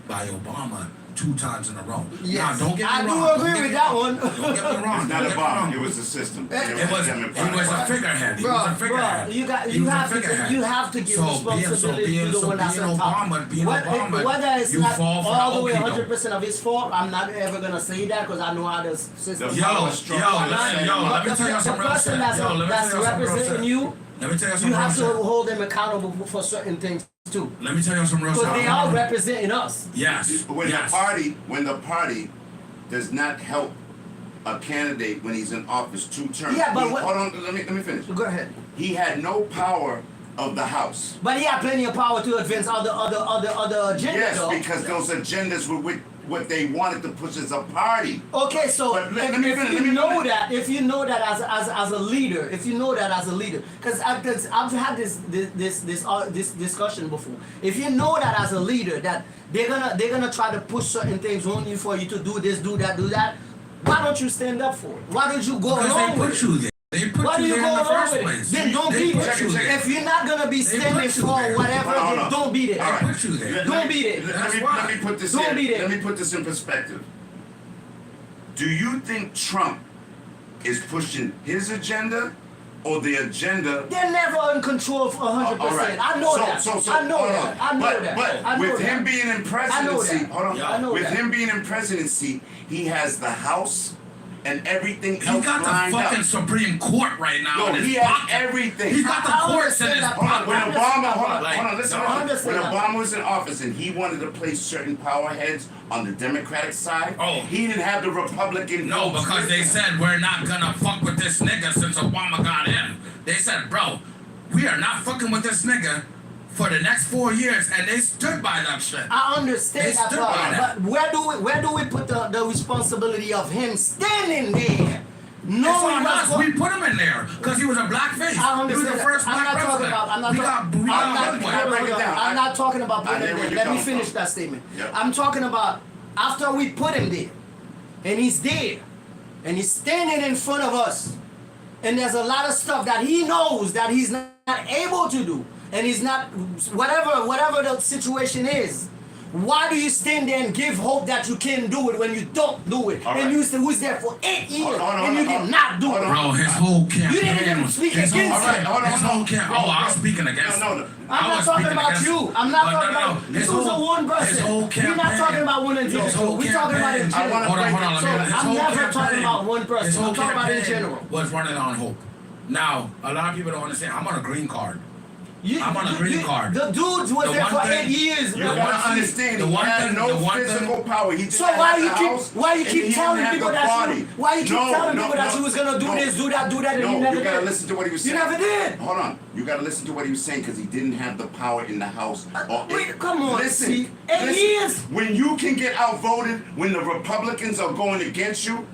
by Obama 2 times in a row. Yes. Now, don't get me I wrong. do agree with that one. Don't get me wrong. It's not Don't a get me bomb. wrong. It was a system. It was a figurehead. He Bro, was a figurehead. you got He you was a have to figurehead. you have to give responsibility to the one that's on top. Being Obama, Whether it's you not fall for all the the way okey-doke. 100% of his fault, I'm not ever gonna say that because I know how the system. The Yo, power let me tell you the some real person shit. that's, Yo, let me that's tell you some real representing shit. you, Let me tell you some you real have to shit. hold them accountable for certain things too. Let me tell you some real Because shit. they are representing us. Yes. When yes. the party does not help a candidate when he's in office 2 terms. Yeah, but hold on, let me finish. Go ahead. He had no power of the House. But he had plenty of power to advance other agendas. Yes, though. because those agendas were with what they wanted to push as a party. Okay, so But let me finish, if let me you know finish. that, if you know that as a leader, because I've had this discussion before. If you know that as a leader that they're gonna try to push certain things on you for you to do this, do that, why don't you stand up for it? Why don't you go Because along they with put it? you there. They put Why do you you there in go the along first with it? place. Then don't They be put there. you there. If you're not gonna be They standing put you for there. whatever, Hold on. then don't be there. All right. put you there. Don't be there. That's Let why. me put this Don't in. be there. Let me put this in perspective. Do you think Trump is pushing his agenda or the agenda? They're never in control for 100%. All right. I know that. I know hold that. on. I know that. But I know with that. him being in presidency, that. hold on. I know with that. him being in presidency, he has the House and everything He else got the lined fucking up. Supreme Court right now No, in his he has pocket. everything. He got I the courts in understand his that. Hold on, pocket. when I Obama, understand hold on, that. hold on, listen. I understand When that. Obama was in office and he wanted to place certain power heads on the Democratic side, Oh. he didn't have the Republican No, votes because with they him. said we're not gonna fuck with this nigga since Obama got in. They said, bro, we are not fucking with this nigga for the next 4 years, and they stood by that shit. I understand They that stood part, by that. but where do we put the responsibility of him standing there? It's Knowing on what's us. going We put him in there because he was a black face. I He was understand. the first I'm black not talking president. about. I'm not we talking. got I'm not. one. I break it down. I'm not talking about I putting hear him where there. you're Let me coming finish from. that statement. Yep. I'm talking about after we put him there, and he's there, and he's standing in front of us, and there's a lot of stuff that he knows that he's not able to do, and he's not whatever the situation is. Why do you stand there and give hope that you can do it when you don't do it? All And right. you was there for 8 years Hold on, and you hold on, did not do hold it. on. Bro, his whole didn't campaign even was speak his whole, against All right, hold on, his hold whole on. campaign. Bro, Oh, I was bro. speaking against. No, no. I'm I not was talking speaking about against- you. I'm not But talking no, about his you. Was a whole- one his person. whole We're not campaign. talking about one His individual. whole We're talking about in campaign. general. wanna Hold on, break hold on. it. Let So me- his I'm whole never talking campaign- about one person. his whole I'm talking about in campaign general. Was running on hope. Now, a lot of people don't understand. I'm on a green card. I'm on a green card. The dudes was The there one for thing- 8 years. You The man. one gotta understand, the he one had thing- no the one physical thing- power. He just So had why the you House, keep and he didn't telling have people the that party. you why you keep telling people that no, you was gonna do no. this, do that, and No, you never you gotta did. listen to what he was You saying. never did. Hold on. You gotta listen to what he was saying because he didn't have the power in the House. Wait, come on, Listen. see, 8 years. When you can get outvoted when the Republicans are going against you,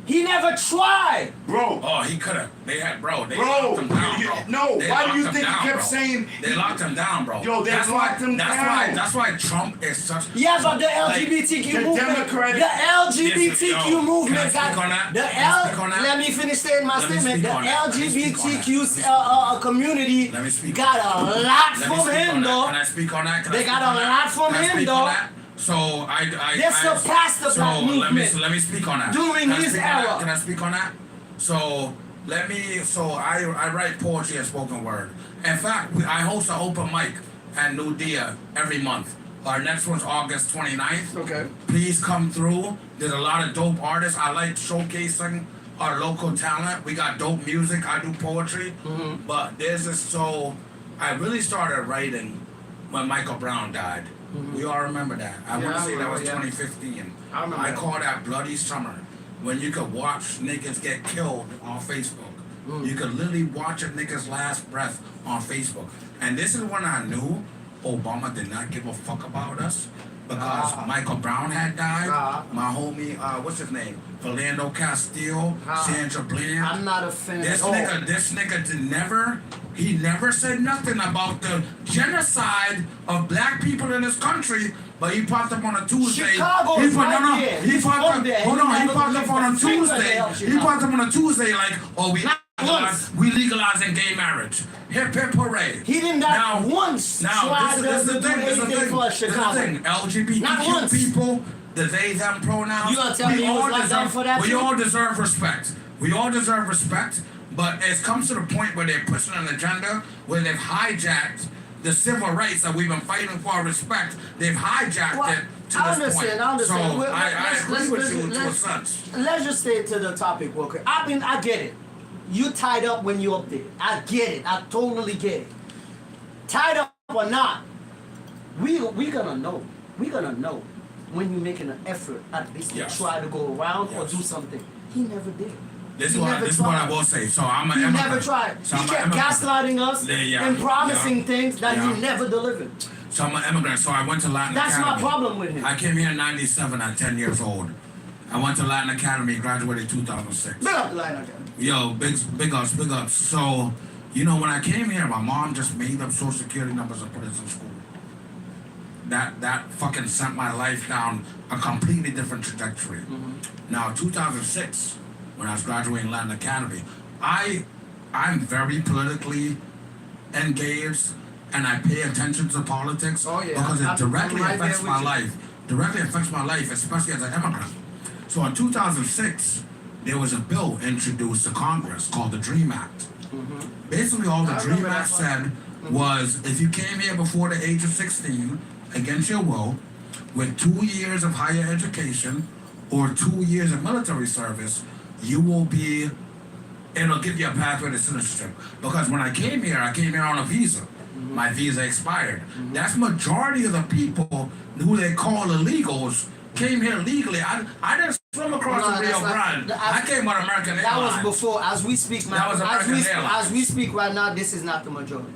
He never tried. bro. Oh, he could have. They had, bro. They Bro, locked him down, you- bro. no, They why do locked you him think he down, kept bro. saying- They locked him down, bro? Yo, they that's locked why, him that's down. Why, that's why Trump is such. Yeah, but the LGBTQ the movement, Democratic- the LGBTQ Yo, movement can I speak on that? the Can I speak on that? Let me finish saying my Let me statement. speak The on that. Let me speak on that. LGBTQ community Let me speak got on a lot Let me from speak him on that. though. Can I speak on that? Can I They speak got a on that? lot from Can I him, speak though. on that? So They surpassed the black movement let me speak on that. during Can I his speak on that? era. Can I speak on that? So I write poetry and spoken word. In fact, I host an open mic at New Dia every month. Our next one's August 29th. Okay. Please come through. There's a lot of dope artists. I like showcasing our local talent. We got dope music. I do poetry. Mm-hmm. But there's this, so I really started writing when Michael Brown died. We all remember that. I Yeah, want to I say that was remember, yeah. 2015. I remember I that. call that Bloody Summer. When you could watch niggas get killed on Facebook. You could literally watch a nigga's last breath on Facebook. And this is when I knew Obama did not give a fuck about us. Because Michael Brown had died. My homie, what's his name? Philando Castile, Sandra Bland. I'm not a fan This at all. nigga he never said nothing about the genocide of black people in this country, but he popped up on a Tuesday. Chicago he is put, right no, there. he He's popped from up, there. hold He on, he never popped up on a lifted a finger to Tuesday. help He Chicago. popped up on a Tuesday like, oh, we once. We legalizing gay marriage. Hip hip hooray. He did not once try this is to the do thing. This is the anything thing. for This is the Chicago. thing. Not LGBTQ once. people, the they them pronouns. You gonna tell me he was locked down for that We too? all deserve respect. We all deserve respect. But it comes to the point where they're pushing an agenda where they've hijacked the civil rights that we've been fighting for respect. They've hijacked Well, it to I this understand. point. I understand. So Well, I agree with you to a let's- sense. Let's just stay to the topic, Walker. I mean, I get it. You tied up when you up there. I get it. I totally get it. Tied up or not, we gonna know. We gonna know when you're making an effort at least Yes. to try to go around or Yes. do something. He never did. This He is what never this is what I tried. will say. So I'm an He immigrant. never tried. So He I'm an kept immigrant. gaslighting us Yeah, and promising yeah. things that Yeah. he never delivered. So I'm an immigrant. So I went to Latin That's Academy. my problem with him. I came here in '97 at 10 years old. I went to Latin Academy, graduated 2006. Big up the line again. Yo, big ups, big ups. So, you know, when I came here, my mom just made up social security numbers and put us in school. That fucking sent my life down a completely different trajectory. Now, 2006, when I was graduating Latin Academy, I'm very politically engaged and I pay attention to politics Oh, yeah. because it I'm directly right there affects with my you. life. Directly affects my life, especially as an immigrant. So in 2006, there was a bill introduced to Congress called the DREAM Act. Basically, all the I DREAM remember Act that said was if you came here before the age of 16 against your will, with 2 years of higher education or 2 years of military service, you will be, it'll give you a pathway to citizenship. Because when I came here on a visa. My visa expired. That's majority of the people who they call illegals came here legally. I didn't swim across No, the Rio that's not- Grande. I came with American That was Airlines. before. As we speak now, That was American Airlines. as we speak right now, this is not the majority.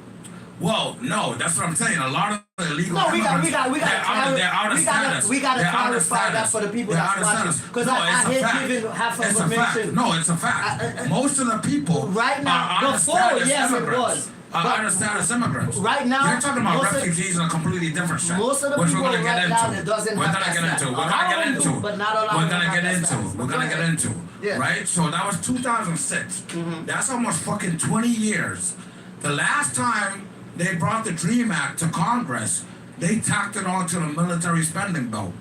Well, no, that's what I'm saying. A lot of the illegal No, we got immigrants, they're out of status. we got to They're out of clarify that status. for the people They're that's out of watching. status. Because No, I it's a hate fact. giving half It's a fact. information. No, it's a fact. Most of the people Right now, are out of before, status yes, it immigrants. was. Are But out of status immigrants. right now, you're talking about most of- refugees and a completely different shit. most of the which people we're gonna get right into. now that doesn't we're have gonna that get into. status. We're A gonna lot get of them into. do, but not a lot We're of them gonna have get that into. status. We're Go gonna get ahead. into. Yeah. Right. So that was 2006. That's almost fucking 20 years. The last time they brought the DREAM Act to Congress, they tacked it onto the military spending bill.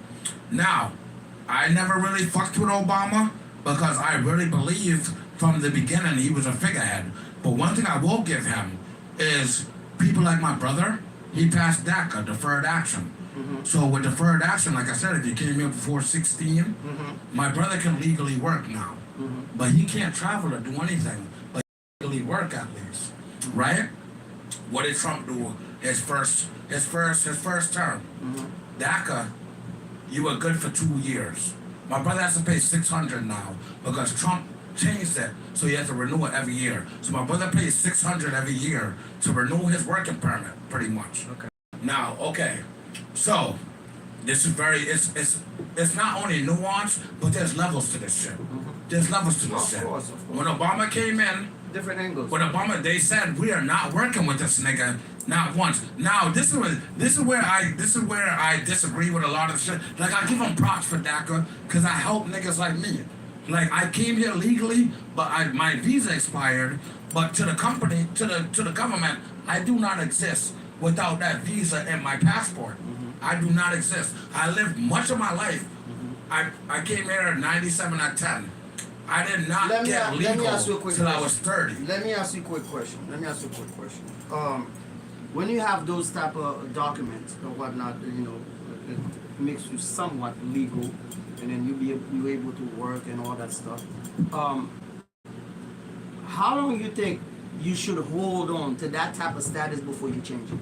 Now, I never really fucked with Obama because I really believed from the beginning he was a figurehead. But one thing I will give him is people like my brother, he passed DACA, deferred action. So with deferred action, like I said, if you came here before 16, my brother can legally work now. But he can't travel or do anything, but he can legally work at least. Right? What did Trump do his first term? DACA, you were good for 2 years. My brother has to pay $600 now because Trump changed it, so he has to renew it every year. So my brother pays $600 every year to renew his working permit, pretty much. Okay. Now, okay, so this is very it's not only nuance, but there's levels to this shit. There's levels to this Of shit. course. When Obama came in, Different angles. when Obama, they said we are not working with this nigga, not once. Now this is where I disagree with a lot of shit. Like I give him props for DACA because I help niggas like me. Like I came here legally, but my visa expired. But to the company, to the government, I do not exist without that visa and my passport. I do not exist. I lived much of my life. I came here in '97 at 10. I did not Let me get ask you a legal quick till I question. was 30. Let me ask you a quick question. When you have those type of documents or whatnot, you know, it makes you somewhat legal, and then you able to work and all that stuff. How long you think you should hold on to that type of status before you change it,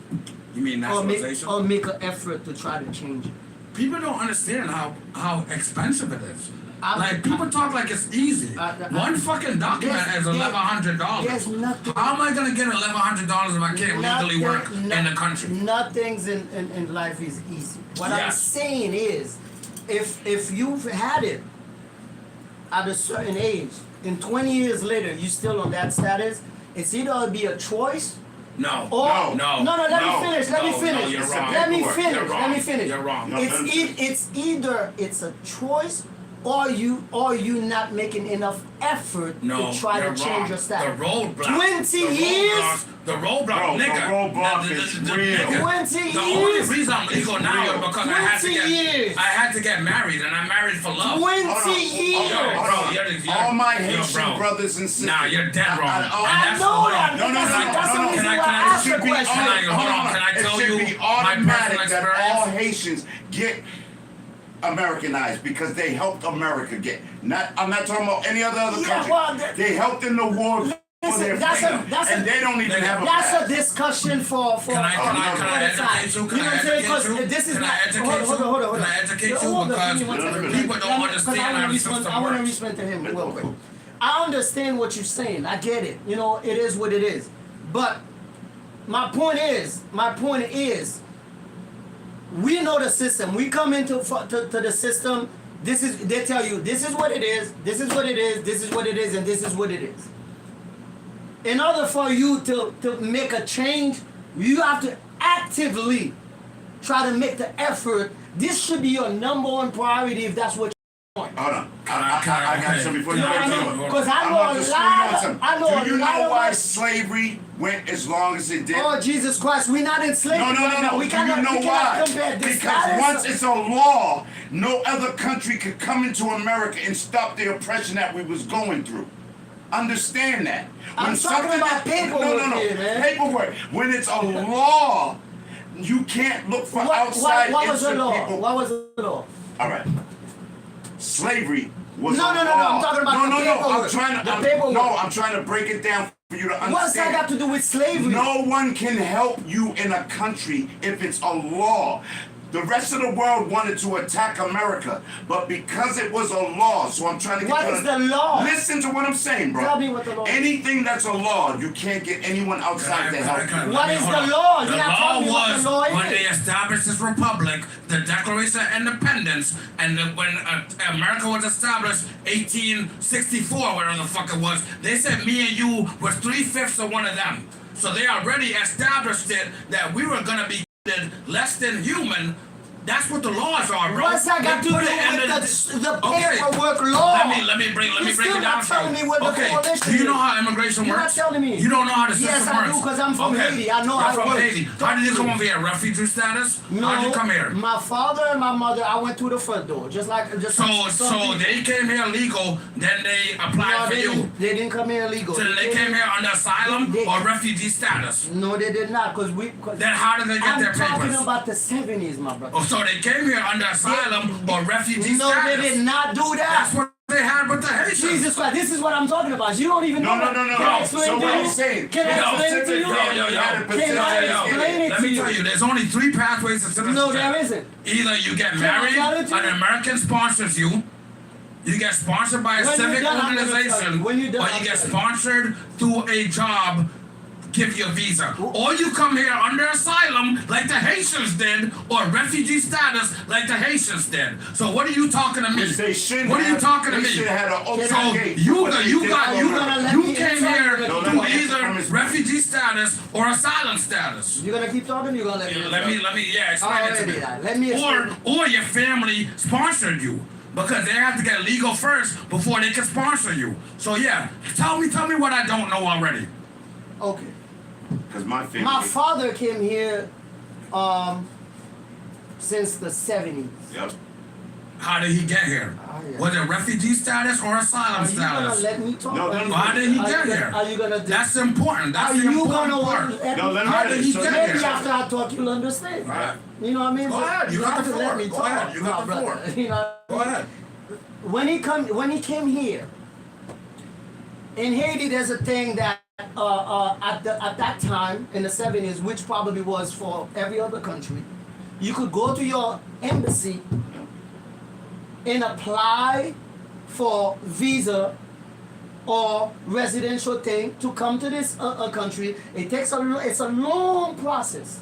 You mean or nationalization? make an effort to try to change it? People don't understand how expensive it is. I'm- Like people talk like it's easy. One fucking document is $1,100. There's nothing. How am I gonna get $1,100 if I can't legally work in the country? Nothing's in life is easy. What I'm Yes. saying is, if you've had it at a certain age, and 20 years later you still on that status, it's either be a choice No. or No. Let me finish. Let me No, finish. you're wrong. Let me You're finish. wrong. Let me finish. You're wrong. No, It's either it's a choice or you not making enough effort No, to try you're to change wrong. your status. The roadblock. 20 years? The roadblock, Bro, the nigga. roadblock is real. nigga, 20 The only years? reason I'm legal now is real. because I had to get married, and I married for love. 20 years? All my Haitian brothers and sisters. Nah, you're dead wrong. I know that. No, That's the reason why I asked the question. Can I tell you It should be my automatic personal that all experience? Haitians get Americanized because they helped America get. I'm not talking about any other Yeah, country. well, They helped in the war for their freedom, and they don't even have a That's pass. a discussion for Can I educate you? Can I educate you? This is Can not. I educate Hold you? on. Can I educate you? Hold on, Because give me one second. people don't understand how the I system want to works. respond to him real quick. I understand what you're saying. I get it. You know, it is what it is. But my point is, we know the system. We come into to the system. They tell you this is what it is. This is what it is. This is what it is, and this is what it is. In order for you to make a change, you have to actively try to make the effort. This should be your number one priority if that's what you want. Hold on. I got something before you You know what I get mean? to it. Because I I'm know about a to lot scream on of- I know something. Do you a lot know of why us- slavery went as long as it did? Oh Jesus Christ, we're not enslaved. No. We Do cannot, you know we cannot why? compare this Because status. once it's a law, no other country could come into America and stop the oppression that we was going through. Understand that. I'm talking about paperwork here, man. Paperwork. When it's a law, you can't look for outside what was the innocent law? people. What was the law? All right. Slavery was No, a no. law. I'm talking about the paperwork. I'm trying to break it down for you to understand. What's that got to do with slavery? No one can help you in a country if it's a law. The rest of the world wanted to attack America, but because it was a law, so I'm trying to get What to is the law? Listen to what I'm saying, bro. Tell me what the law is. Anything that's a law, you can't get anyone outside to help you. What is the law? You're The not law telling me what was the law when is. they established this republic, the Declaration of Independence, and when America was established, 1864, whatever the fuck it was, they said me and you was 3/5 of one of them. So they already established it that we were gonna be less than human. That's what the laws are, bro. What's that got They to do put it in with the Okay. paperwork law? Let me break You're it still down not for you. telling me what the Okay, coalition do you know is. how immigration You're works? not telling me. You don't know how the system Yes, works. I do, 'cause I'm from Haiti. I know You're how it from works. Haiti. Talk How did you to come me. over here? Refugee status? No, How'd you come here? my father and my mother, I went through the front door, just like So they came here legal, then they applied No, for you. they didn't come here illegal. So then they came here under asylum They- or refugee status. No, they did not, cause Then how did they get I'm their talking papers? about the 70s, my brother. Oh, so they came here under asylum or refugee No, status. they did not do that. That's what they had with the Haitians. Jesus Christ, this is what I'm talking about. You don't even No. know. Can I explain So to what you? I'm saying, Can I explain it to you? Yo. Can I explain it Let to me you? tell you, there's only 3 pathways to citizenship. No, there isn't. Either you get Can I married, tell it to an you? American sponsors you get sponsored by a When you're civic done, I'm gonna tell you. organization, When you're done, or I'll you get tell you. sponsored through a job, give you a visa. Or you come here under asylum like the Haitians did, or refugee status like the Haitians did. So what are you talking to me? Which they shouldn't What are you have- talking to they me? should have had an open So gate. you What they you did got for you America. let you me came answer here you. No, let through me answer either from his- refugee status or asylum status. You're gonna keep talking. You're gonna let me. Let me explain it to me. Alrighty, let me explain. Or your family sponsored you because they have to get legal first before they can sponsor you. So yeah, tell me what I don't know already. Okay. Because my family. My father came here since the 70s. Yep. How did he get here? yeah. Was it refugee status or asylum Are you gonna status? let me talk? No, let me- How did he Are get you here? gonna- Are you gonna? That's important. That's Are the you important gonna part. No, let me How did finish. he So get let me- Maybe here? after I talk, you'll understand. Right. You know what I mean? Go ahead. You got have the to let floor. me Go talk. ahead. You got my the brother. floor. You know. Go ahead. When he came here in Haiti, there's a thing that at that time in the 70s, which probably was for every other country, you could go to your embassy and apply for visa or residential thing to come to this country. It takes it's a long process.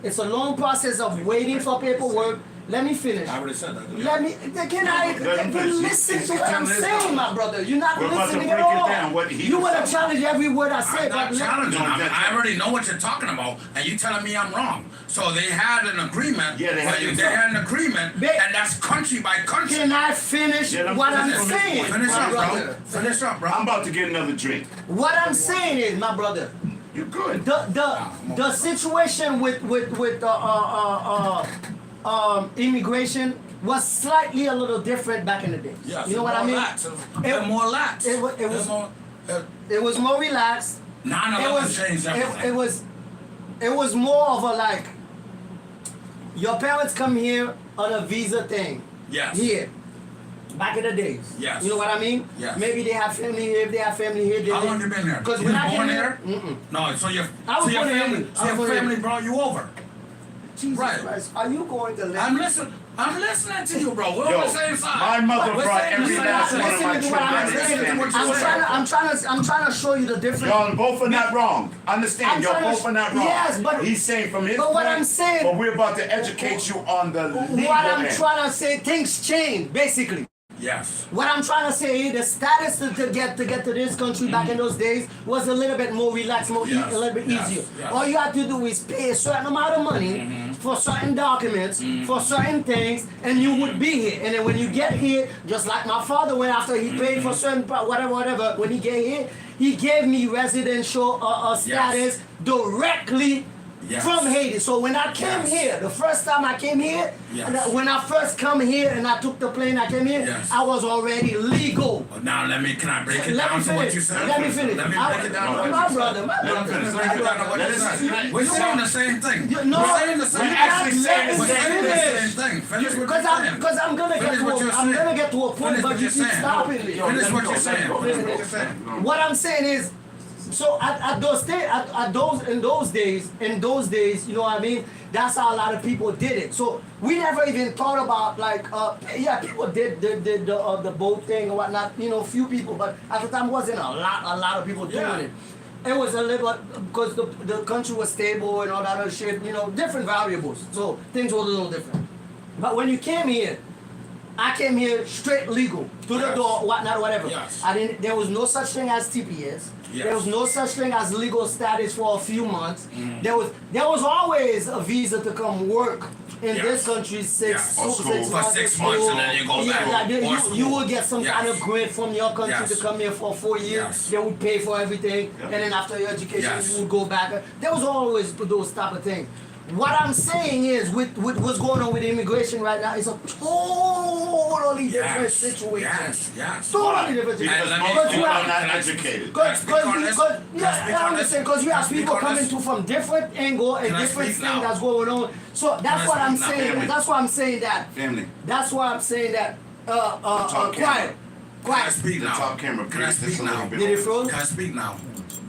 It's a long process of waiting for paperwork, Let me finish. I already said that. Let me. Can I listen to what I'm saying, my brother? You're not We're about to listening break at it all. down, what he You was want to talking challenge every word I say, I'm not but challenging. No, I already know what you're talking about, and you telling me I'm wrong. So they had an agreement. Yeah, they had but an they had an agreement, Ba- and that's country by country. can I finish Yeah, what I'm finish. saying, Finish my up, brother? bro. Finish up, bro. I'm about to get another drink. What I'm saying is, my brother, You're good. the situation with immigration was slightly a little different back in the day. Yes, You know what I mean? It more lax. it was- more. It was more relaxed. 9/11 changed everything. It was more of a like, your parents come here on a visa thing. Yes. Here. Back in the days. Yes. You know what I mean? Yes. Maybe they have family here. If they have family here, they How long you been here? Because You when was I born came here? here, No, so your I was so your born in family, Italy. so I was your born in family Italy. brought you over. Jesus Right. Christ, are you going to let I'm me? listening. I'm listening to you, bro. We're on Yo, the same side. my mother We're brought saying the every same last thing. one of my Listen to what I'm children. saying. Understand. I'm trying to show you the difference. Y'all both are not wrong. Understand, I'm y'all trying to- both are not wrong. Yes, but- he's saying from his but what point, I'm saying- but we're about to educate you on the legal What I'm end. trying to say, things change, basically. Yes. What I'm trying to say, the status to get to this country back in those days was a little bit more relaxed, Yes, a little bit yes, easier. yes. All you have to do is pay a certain amount of money for certain documents, for certain things, and you would be here. And then when you get here, just like my father went after he paid for certain whatever. When he get here, he gave me residential status directly. Yes. From Haiti. So when I came Yes. here, the first time I came here, Yes. when I first come here and I took the plane, I came here, Yes. I was already legal. Now can I break it Let down me to what finish. you said? Let me finish. Let me break it down to what My you brother, said. my Let me brother. finish. Break it down to what you said. We're saying the same thing. No, We're saying the same we're thing. actually saying the We're same saying the thing. same thing. Finish what Because you're saying. I'm gonna get Finish to what you're I'm saying. gonna get to a point, Finish but what you you're keep saying. stopping me. Finish what you're saying. Finish what you're saying. What I'm saying is, so at those days, you know what I mean? That's how a lot of people did it. So we never even thought about like, people did the boat thing or whatnot. You know, few people, but at the time wasn't a lot of people doing Yeah. it. It was a little because the country was stable and all that other shit. You know, different variables. So things were a little different. But when you came here, I came here straight legal to the Yes. door, whatnot, whatever. Yes. I didn't. There was no such thing as TPS. Yes. There was no such thing as legal status for a few months. There was always a visa to come work in Yes. this country Yes. Or school. For 6 months and then you go back. Or you school. would get some Yes. kind of grant from your country Yes. to come here for 4 years. Yes. They would pay for everything, and then after your education, Yes. you would go back. There was always those type of things. What I'm saying is, with what's going on with immigration right now, is a totally different Yes. situation. Yes. Totally different Because situation. let me- most But you people have- are not educated. Let's speak on this. Let's speak I on understand, this. because you have Let's speak people on coming this. to from different angle and Can I different speak things now? that's going on. So Can that's I what I'm speak now? saying. Family. That's why I'm saying that. Family. That's why I'm saying that. Talk Quiet. camera. Can I Quiet. speak The now? top camera, Can I please, just speak a little now? bit. Did it froze? Can I speak now?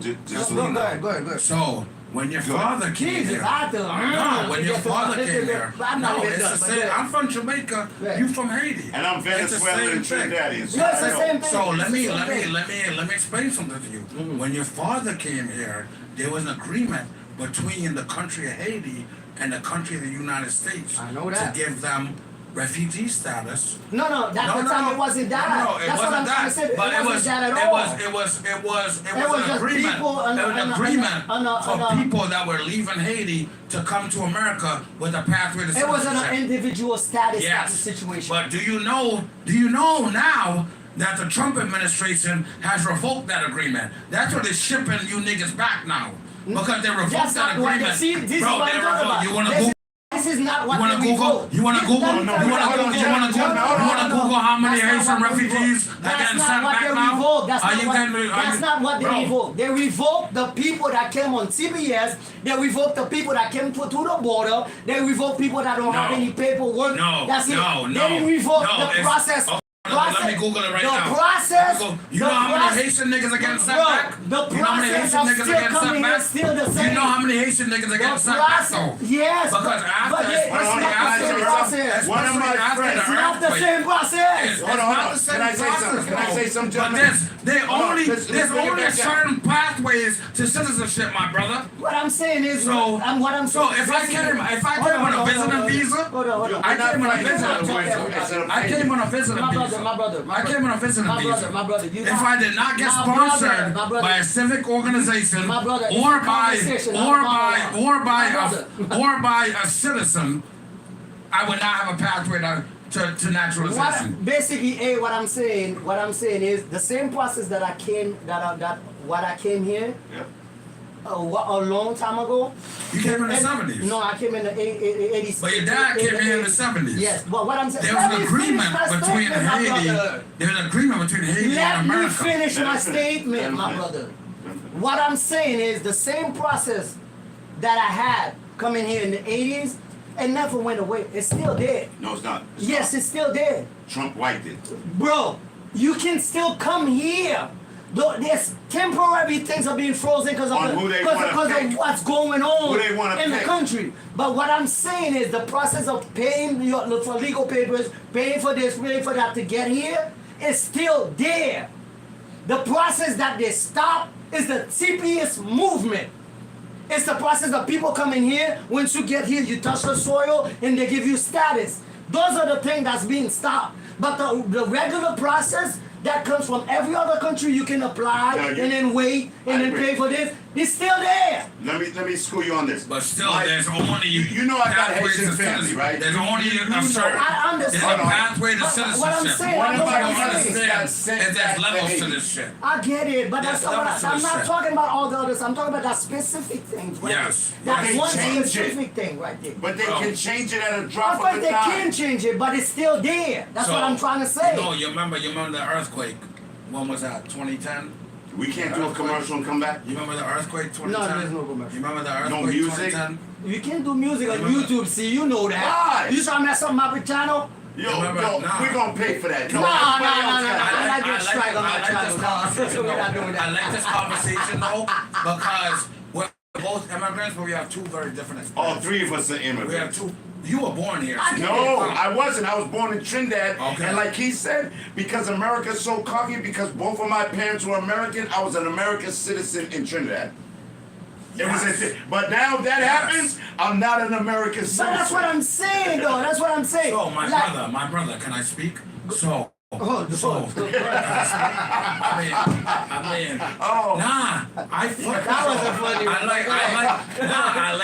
Just a Go little. ahead. So when your father came Jesus, here, I don't- no, when your father came here, I'm not no, even it's done, the but same. yeah. I'm from Jamaica. Right. You from Haiti. And I'm It's the Venezuelan and same thing. Trinidadian. Yeah, it's the I know. same thing. So let me It's the same thing. let me explain something to you. When your father came here, there was an agreement between the country of Haiti and the country of the United States I know that. to give them refugee status. No, at the time it wasn't that. No, it That's what I'm wasn't trying to say. that. But it wasn't that at all. It was It was an just agreement. people on It was the- an on the- agreement on the- for people that were leaving Haiti to come to America with a pathway to It wasn't an citizenship. individual status type of Yes. situation. But do you know now that the Trump administration has revoked that agreement? That's what they're shipping you niggas back now. Because they revoked That's that not what agreement. they see. This Bro, is what they I'm talking revoked. about. You wanna This- Google? This is not what You wanna they Google? revoked. You wanna This- Google? let me You tell wanna what Google? they You wanna revoked. Google? No, You wanna no. Google how many That's not Haitian what they refugees revoked. are getting That's sent not what back they now? revoked. That's Are not you what- getting? That's not what they Bro. revoked. They revoked the people that came on CBS. They revoked the people that came to the border. They revoked people that don't have No. any paperwork. No, That's it. no, They no, didn't revoke no, the it's- process. oh, let me Google it right the now. Process. You know how many Haitian niggas are getting sent back? The You know how many process Haitian of niggas are still getting sent coming back? is still the same. You know how many Haitian niggas are The getting sent back process, though? yes, Because but after it's especially not the after same process. One of my especially after friends- the It's not the the same process. It's Hold on, not hold on. the same Can I say process, something? Can I bro. say something, But gentlemen? there's Hold on, let's there's bring it only back down. certain pathways to citizenship, my brother. What I'm saying is, So, what I'm so if I came on a visiting visa, hold on. I came on a visiting visiting visa. I came on a visiting My visa. brother. I came on a visiting visa. My brother. You If I did not get My brother, sponsored my brother. by a civic organization My brother, it's or a conversation, not a monologue. or by a citizen, I would not have a pathway to naturalization. Basically, what I'm saying is the same process that I came here Yeah. a long time ago. You came in the 70s. No, I came in the 80s. But your dad came here in the 70s. Yes, but what I'm saying, There was an agreement between Haiti. There was an agreement between Haiti Let and me America. finish my statement, my brother. What I'm saying is the same process that I had coming here in the 80s, it never went away. It's still there. No, it's not. Yes, it's still there. Trump wiped it. Bro, you can still come here. There's temporary things are being frozen because On who they wanna of pick. what's going on Who they wanna in the pick. country. But what I'm saying is the process of paying for legal papers, paying for this, paying for that to get here is still there. The process that they stop is the CPS movement. It's the process of people coming here. Once you get here, you touch the soil and they give you status. Those are the things that's being stopped. But the regular process that comes from every other country, you can apply No, you- and then wait and I then agree. pay for this. It's still there. Let me school you on this. But still, My- there's only you know I got pathways Haitian to family, citizenship. right? There's only a certain. I understand. There's a pathway to But citizenship. what I'm saying, One I of know my what don't I'm saying. brothers got understand sent is there's back to levels to Haiti. this shit. I get it, but Yes, that's not levels to I'm this not shit. talking about all the others. I'm talking about that specific thing. Right Yes. there. But That they one change it. specific thing right there. But they Bro. can change it at a Of drop course of they a can dime. change it, but it's still there. That's So, what I'm trying to say. No, you remember the earthquake? When was that? 2010? We can't do a commercial and come back. You remember the earthquake 2010? No, there's no commercial. You remember the No earthquake music? 2010? You can do music on Remember- YouTube, see, you know that. Why? You trying to mess up my channel? Yo, Remember- nah. we're gonna pay for that. Nah, No, nah, everybody else nah, got nah, it. nah. I get strike on my this channel, nah. conversation, We're not doing that. I like this conversation though because we're both immigrants, but we have two very different All experiences. three of us are We have immigrants. two. You were born here. I get No, I wasn't. I was born in Trinidad. Okay. And like he said, because America's so cocky, because both of my parents were American, I was an American citizen in Trinidad. It was Yes. but now if that happens, I'm not an American But citizen. that's what I'm saying, though. That's what I'm saying. So Like- my brother, can I speak? So. Oh, So, I mean, Oh. nah, I fuck That wasn't funny. I like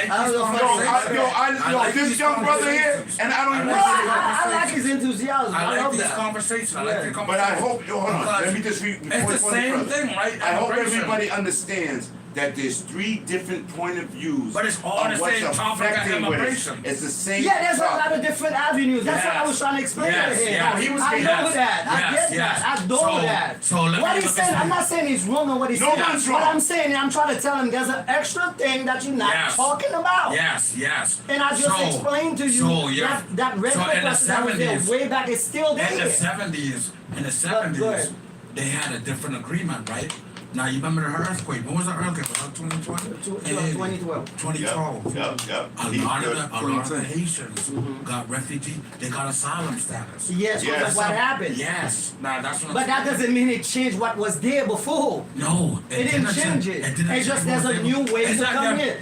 That this was a funny- conversation. This these young brother here, conversations. and I don't even No, want to I like his enthusiasm. I I like love these that. conversations. I like the Yeah. But I conversations. hope, hold on, Because let me just read. it's the same thing, right? I hope Immigration. everybody understands that there's three different point of views. But it's all of the what's same topic of affecting with it. immigration. It's the same. Yeah, there's a topic. lot of different avenues. That's what I was trying to explain Yes, to him. yes. He was I getting- know yes, that. I yes, get yes. that. I know So- that. so let what me- he's let me saying, I'm see. not saying he's wrong on what he's No saying. one's What wrong. I'm saying, I'm trying to tell him there's an extra thing that you're not Yes. talking about. Yes, yes. And I just explained to you so, yeah. that regular So in the process that was there 70s, way back is still there. in the 70s, go ahead. they had a different agreement, right? Now you remember the earthquake? When was the earthquake? Was that 2020? 2012. 2012. Yep. A lot of the Haitians got refugee. They got asylum status. Yes, Yes. that's what happened. Yes. Now that's what. But that doesn't mean it changed what was there before. No, It didn't change it. It's just there's a new way to come in.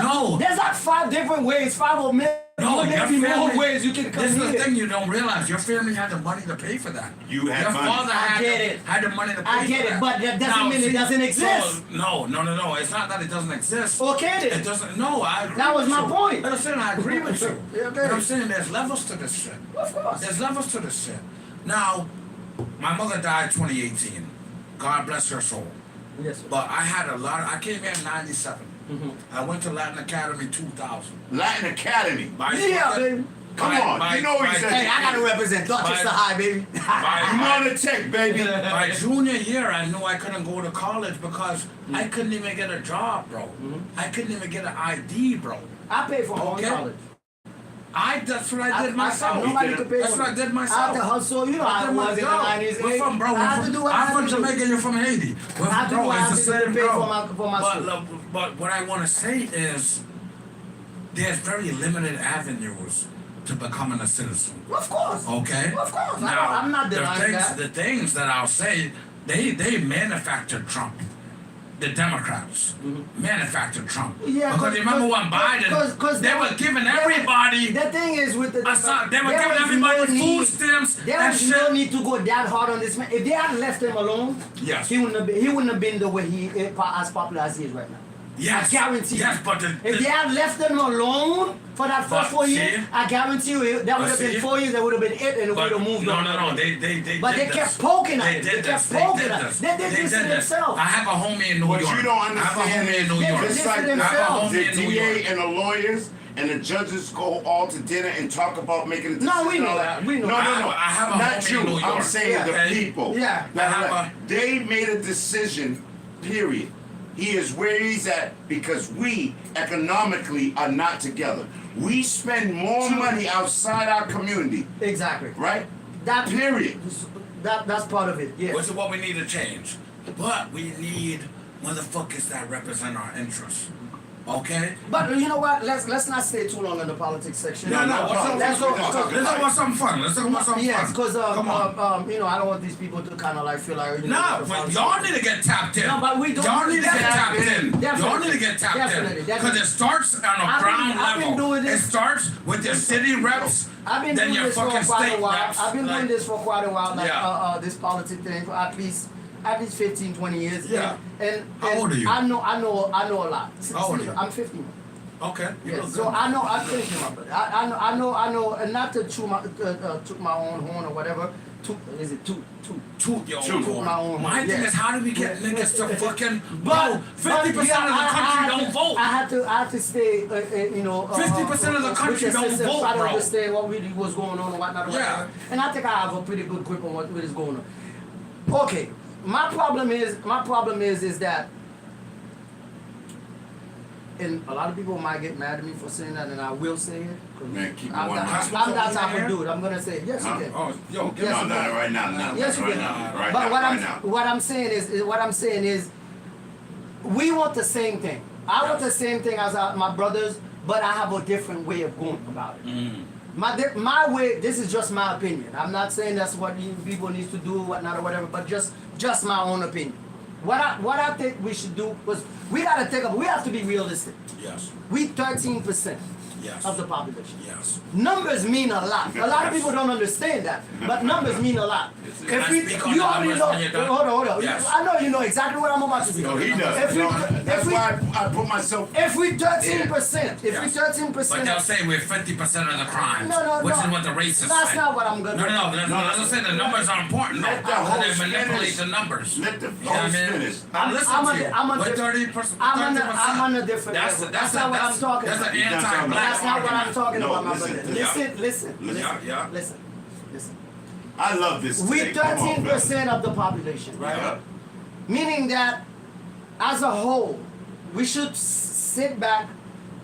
No, There's like 5 different ways, 5 or no, your maybe more family. ways you can come This is the here. thing you don't realize. Your family had the money to pay for that. You had Your money. father I had get the, it. had the money to pay I for get it, that. but that doesn't Now, mean it see, doesn't exist. So, no. It's not that it doesn't exist. Okay It then. doesn't. No, I agree. That was with my you. point. But I'm saying I agree with you. Yeah, But I'm baby. saying there's levels to this shit. Of course. There's levels to this shit. Now, my mother died 2018. God bless her soul. Yes, sir. But I had a lot. I came here in '97. I went to Latin Academy 2000. Latin Academy. Yeah, baby. Come on, you know he's a- Hey, I gotta represent Dorchester By- High, baby. I'm on the tech, baby. My junior year, I knew I couldn't go to college because I couldn't even get a job, bro. I couldn't even get an ID, bro. I paid for my own Okay. college. That's what I did myself. Nobody could pay That's for what I me. did I myself. had to hustle. You know how it was in the 90s. We're from, bro. I had to do what I I'm had from to do. Jamaica. You're from Haiti. We're I had to do bro, what I it's had the to do to same, pay bro. for my school. But what I want to say is, there's very limited avenues to becoming a citizen. Of course. Okay. Of course. Now, I'm not denying that. the things that I'll say, they manufactured Trump. The Democrats manufactured Trump. Yeah, because remember when Biden, they were giving everybody. The thing is with the They were there giving was everybody no food need- stamps There and was shit. no need to go that hard on this man. If they had left him alone, Yes. he wouldn't have been the way he as popular as he is right now. Yes. I guarantee. Yes, you. but If they had left him alone for that But first 4 years, see? I guarantee you that would have been see? 4 years. That would have been it, and it would But have moved no, on. no, they But did they this. kept poking at it. They They did kept this. poking They at did it. this. They did this to this. themselves. I have a homie in New What York. you don't I have a understand homie in New is- York. This Just is like themselves. the in New DA York. and the lawyers and the judges go all to dinner and talk about making a decision. No, we know all that. We know No, that. no, no. I have a Not homie you. in New I'm York. saying Yeah. the Okay. people. Yeah. I have a- They made a decision, period. He is where he's at because we economically are not together. We spend more money outside our community, Exactly. right? That Period. That's part of it. Yes. Which is what we need to change. But we need motherfuckers that represent our interests. Okay? But you know what? Let's not stay too long in the politics section. No, no, what's up? Let's go. Let's Let's talk about something fun. Let's talk about something Yes, fun. because Come on. you know, I don't want these people to kind of like feel like Nah, but y'all need to get tapped in. No, but we don't- Y'all need to get tapped in. Definitely. Y'all need to get tapped Definitely, in. definitely. Because it starts on a I've ground been level. doing this- It starts with your city reps, I've been then doing your this for fucking quite a state while. reps. I've been doing Like, this for quite a while, like Yeah. this politics thing for at least 15, 20 years. Yeah. And How old are you? I know a lot. How old are you? I'm 50. Okay. You Yes, look so good. I know. I'm thinking about it. I know, and not to toot my own horn or whatever. Is it toot? Toot your Toot own my horn. own My horn, thing yes. is, how do we get Yeah. niggas to fucking But vote? 50% of the country don't vote. I had to stay, you know. 50% of the country with the don't system, vote, try to bro. understand what really was going on and whatnot. Yeah. Whatever. And I think I have a pretty good grip on what is going on. Okay, my problem is that, and a lot of people might get mad at me for saying that, and I will say it. 'cause Man, keep it I'm one that, hundred. I'm that type Here? of dude. I'm gonna say it. Yes, Huh? you can. Oh, yo, get Yes, No, you no, can. right now, no. Yes, you right can. now, right But now, right now. what I'm saying is, we want the same thing. I want the same thing as my brothers, but I have a different way of going about it. My way. This is just my opinion. I'm not saying that's what people need to do, whatnot or whatever, but just my own opinion. What I think we should do was we have to be realistic. Yes. We 13% Yes. of the population. Yes. Numbers mean a lot. A lot of people don't understand that, but numbers mean a lot. Can I speak on you the already numbers know. when you're done? Hold on. Yes. I know you know exactly what I'm about to say. No, he does. If we, No, if that's we, why I put myself. if we 13%, if we Yes. 13%, But they'll say we're 50% of the crimes, No, which no. is what the racists That's say. not what I'm gonna. No, let's just say the numbers are important though. Let the Because host they manipulate finish. the numbers. Let the You know what I host mean? finish. I'm listening to you. I'm a We're diff- 30%. I'm on a different That's level. that's not what I'm talking That's about. an You're not anti-black That's not what I'm argument. talking No, about, my listen brother. to that. Listen. Yeah. Listen. I love this. We today. Come on, 13% of the population, right? Yeah. Meaning that, as a whole, we should sit back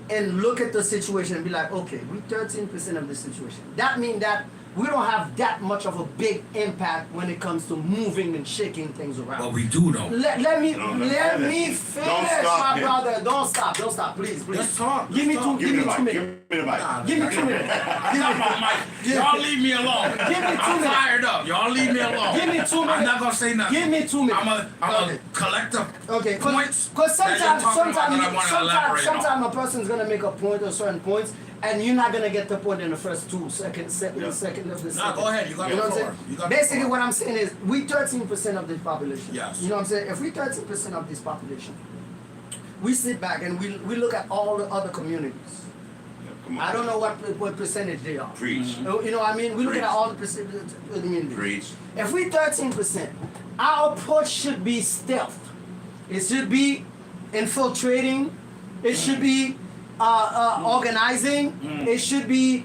and look at the situation and be like, okay, we 13% of the situation. That means that we don't have that much of a big impact when it comes to moving and shaking things around. But we do though. Let me No, let's finish, stop my him. brother. Don't stop, please. Let's talk. Give me Let's two talk. Give me the mic. 2 Give minutes. me the mic. Give me 2 minutes. Get my mic. Y'all leave me alone. Give me 2 I'm minutes. fired up. Y'all leave me alone. Give me 2 I'm minutes. not gonna say nothing. Give me 2 minutes. I'm Okay. a collector Okay, points. because that you're talking about that I want to elaborate on. sometimes a person's gonna make a point or certain points, and you're not gonna get the point in the first 2 seconds, second of the second. No, go ahead. You got You know the what I'm floor. saying? You got the Basically, floor. what I'm saying is we 13% of the population. Yes. You know what I'm saying? If we 13% of this population, we sit back and we look at all the other communities. Come on. I don't know what percentage they are. Preach. You know what I mean? We look at Preach. all the percentages of the communities. Preach. If we 13%, our approach should be stealth. It should be infiltrating. It should be organizing. It should be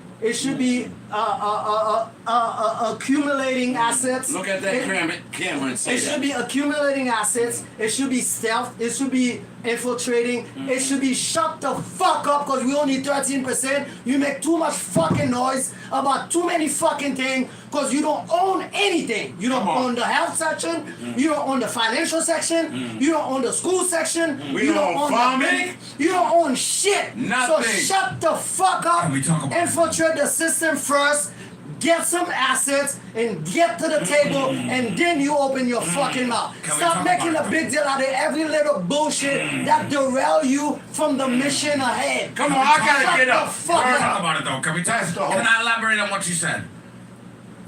accumulating assets. Look at that camera and say It should be accumulating assets. It should be stealth. It should be infiltrating. It should be shut the fuck up because we only 13%. You make too much fucking noise about too many fucking things because you don't own anything. You don't own the health section. You don't own the financial section. You don't own the school section. We you don't own the farming. bank. You don't own shit. Nothing. So shut the fuck up. Can we talk about Infiltrate the system first. Get some assets and get to the table, and then you open your fucking mouth. Can we Stop talk making about a big deal out of every little bullshit that derail you from the mission ahead. Come on, I gotta Shut get the up. fuck Let's up. talk about it though. Can we talk? That's the whole- Can I elaborate on what you said?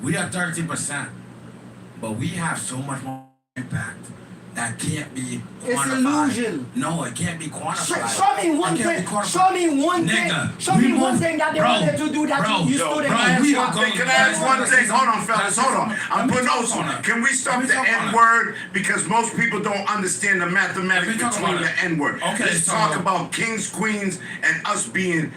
We are 13%, but we have so much more impact that can't be It's quantified. illusion. No, it can't be quantified. Show me one It can't thing. be quantified. Show me one thing. Nigga, Show we me one move- thing that they bro, wanted to do that bro, you yo, stood bro, against. we One are thing, going- can I ask one thing? Hold on, fellas, hold on. I'm Let me putting talk those on on. it. Can we stop Let me the talk on it. N-word? Because most people don't understand the Let mathematics me talk between about the it. N-word. Okay, Let's so- talk about kings, queens, and us being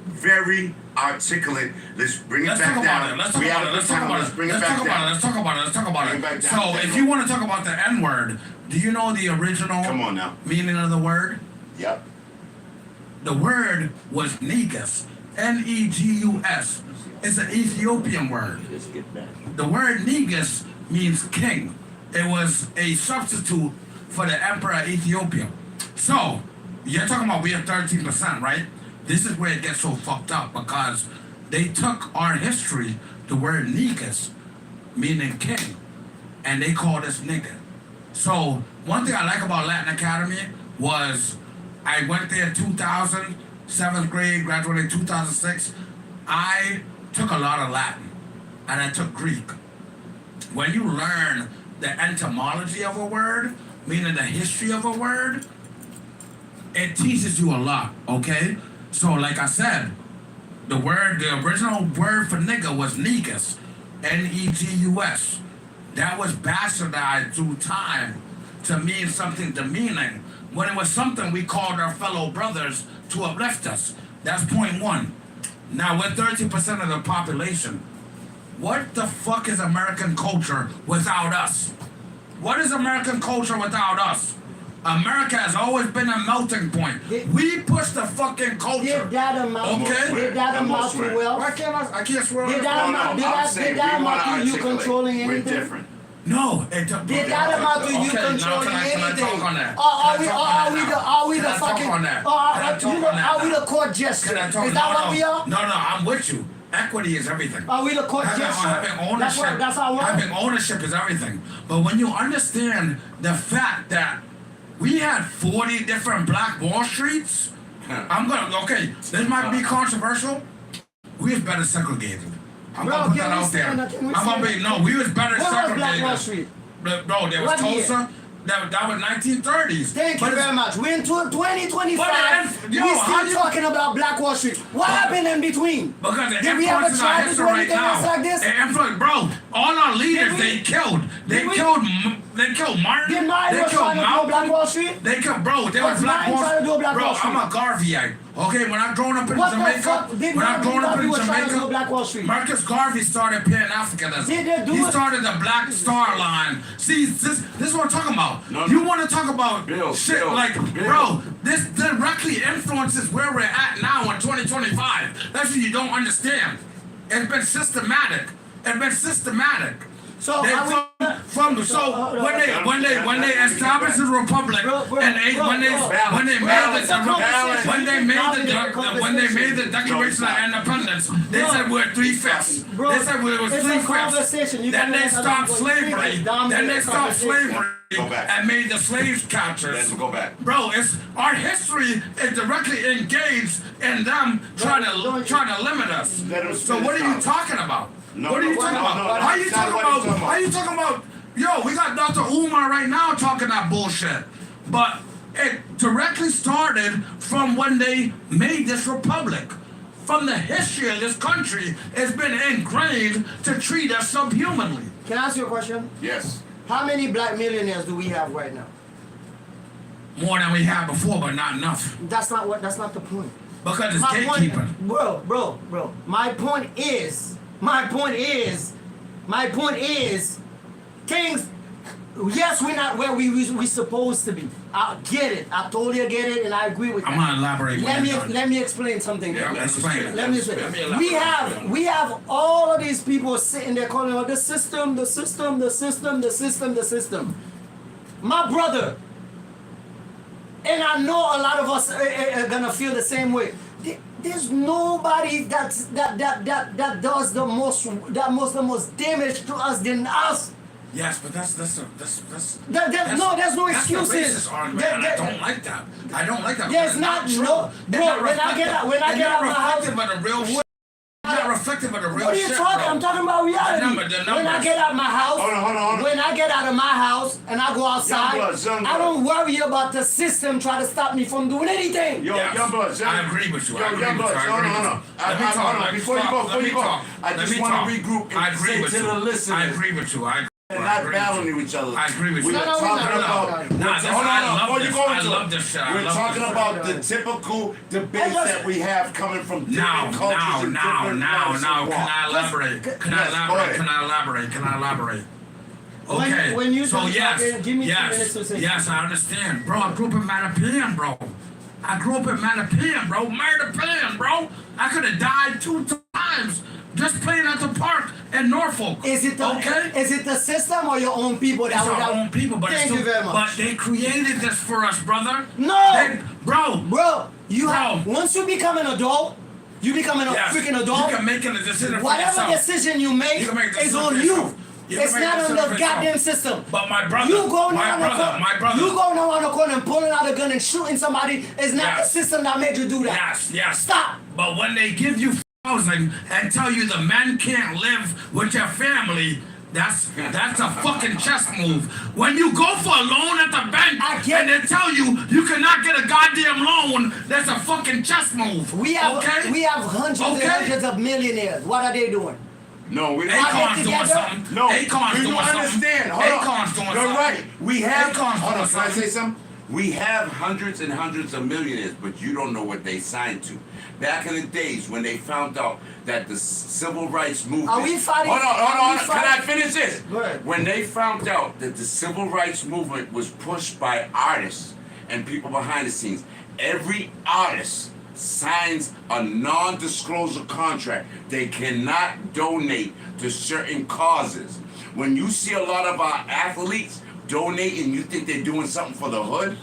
very articulate. Let's bring it Let's back talk down. about it. Let's talk We about have it. a Let's good talk time. about Let's it. bring it Let's back talk about it. down. Let's talk about it. Let's talk about Bring it back it. down. So, if you want to talk about the N word, do you know the original Come on now. meaning of the word? Yep. The word was negus. Negus. It's an Ethiopian word. The word negus means king. It was a substitute for the emperor of Ethiopia. So, you're talking about we have 13%, right? This is where it gets so fucked up because they took our history, the word negus, meaning king, and they called us nigga. So, one thing I like about Latin Academy was I went there in 2000, 7th grade, graduated in 2006. I took a lot of Latin and I took Greek. When you learn the etymology of a word, meaning the history of a word, it teaches you a lot, okay? So like I said, the original word for nigga was negus, Negus. That was bastardized through time to mean something demeaning. When it was something we called our fellow brothers to uplift us. That's point one. Now we're 13% of the population. What the fuck is American culture without us? What is American culture without us? America has always been a melting point. We push the fucking culture. Did that amount? Okay. Did that amount to wealth? Why can't I can't swear on Did this that phone? amount? Did I'm that? saying Did that we wanna amount to you articulate. controlling We're anything? different. No, Did that amount to you Okay, now controlling can I anything? talk on that? Are Can we? I talk Are on we that the? now? Are we Can the I talk fucking? on that? Can I talk on that Are we now? the court gesture? Can I talk? Is that what we are? No, I'm with you. Equity is everything. Are we the court gesture? Having That's ownership, what. That's our word. having ownership is everything. But when you understand the fact that we had 40 different Black Wall Streets, okay, this might be controversial. We was better segregated. I'm Bro, gonna put can that we out there. stand up? Can we I'm gonna stand be, up? no, we was better What was segregated. Black Wall Street? Bro, there was What year? Tulsa. That was 1930s. Thank But you it's- very much. We're in 2025. But yo, We how still you- talking about Black Wall Street. What happened in between? Because the Did we ever influence in our try to history do right anything now. else like this? The influence, bro. All our leaders Did we- they killed. They did we- killed. They killed Martin. Did Martin they was killed trying to do Malcolm. Black Wall Street? They killed, bro. There Was was Black Martin Wall trying to do Black Bro, Wall Street? I'm a Garveyite. Okay, when I grown up in What the Jamaica, fuck did when I Martin grown up Luther in was trying to do Jamaica, Black Wall Street? Marcus Garvey started Pan-Africanism. Did they do he it? started the Black Star Line. See, this is what I'm talking about. No, You no. want to talk about Bill, shit Bill, like, Bill. bro, this directly influences where we're at now in 2025. That's what you don't understand. It's been systematic. It's been systematic. So They are we? when they established the republic and when they made the Declaration of Independence, they said we're 3/5. Bro, They said it was it's a 3/5. conversation. You Then can they let other stopped people speak. slavery. It's Then dominating they stopped conversation. slavery Go back. and made the slave catchers. Let's go back. Bro, it's our history is directly engaged in them trying to limit us. Let him So finish what are you out. talking about? No, What are you no, talking no, about? no, How you that's talking not what he's about? talking How you talking about? Yo, we got Dr. Umar right now talking that bullshit. But it directly started from when they made this republic. From the history of this country, it's been ingrained to treat us subhumanly. Can I ask you a question? Yes. How many black millionaires do we have right now? More than we had before, but not enough. That's not the point. Because it's My gatekeeping. point, bro. My point is, my point is, things. Yes, we're not where we supposed to be. I get it. I totally get it, and I agree with I'm that. gonna elaborate. Let me explain something. Yeah, explain it. Let me explain. We have all of these people sitting there calling out the system. My brother, and I know a lot of us are gonna feel the same way. There's nobody that does the most damage to us than us. Yes, but that's There's no That's the excuses. racist argument, and I don't like that. I don't like that. There's because not it's no true. bro. When I get out my house, It's not reflective of the real shit. It's not reflective of the real what are you shit, talking? bro. I'm talking about reality. The When I numbers. get out my house, Hold on. when I get out of my house and I go outside, Youngblood. I don't worry about the system trying to stop me from doing anything. Yo, Yes. Youngblood, I agree with you. I agree with you. Youngblood, hold on. Let me talk. Hold on. Let me Before you talk. go, Let me talk. I Let just me want talk. to regroup I and agree say with to you. the listeners. I agree with you. And not battling each other. I agree with We you. were No, we're talking not. about. Nah, hold this- on, I love before you this. go I into love it, this shit. I we're love talking this. about the typical debates that we have coming from different cultures and different Now, walks of can I walk. elaborate? Can I Yes, go elaborate? ahead. Can I elaborate? Can I elaborate? When- Okay. when you so done yes, talking, give me 2 yes, minutes to say yes, I understand, bro. I grew up in Mattapan, bro. I could have died 2 times just playing at the park in Norfolk. Is it the system or your own people that It's would our have? own people, but Thank it's you very much. But they created this for us, brother. No! Bro. Bro, you Bro. have once you become an adult, you becoming a Yes, freaking adult. You can make a decision for Whatever yourself. decision you make You can make a is decision on for you. yourself. You can It's make a not on decision the for yourself. goddamn system. But my brother, You going my around brother, the corner, my brother. You going around the corner and pulling out a gun and shooting somebody is not Yes. the system that made you do that. Yes. Stop. But when they give you housing and tell you the men can't live with your family, that's a fucking chess move. When you go for a loan at the bank I get and they tell you you cannot get a goddamn loan, that's a fucking chess move. We have okay? hundreds and hundreds of millionaires. What are they doing? No, we don't. Acorn's doing together? something. No, Acorn's you doing don't something. understand. Hold on. Acorn's doing You're something. right. We have. Acorn's Hold doing on. Can I something. say something? We have hundreds and hundreds of millionaires, but you don't know what they signed to. Back in the days when they found out that the civil rights movement. Are we fighting? Hold Are on. we Can I fighting? finish this? Go ahead. When they found out that the civil rights movement was pushed by artists and people behind the scenes, every artist signs a non-disclosure contract. They cannot donate to certain causes. When you see a lot of our athletes donating, you think they're doing something for the hood?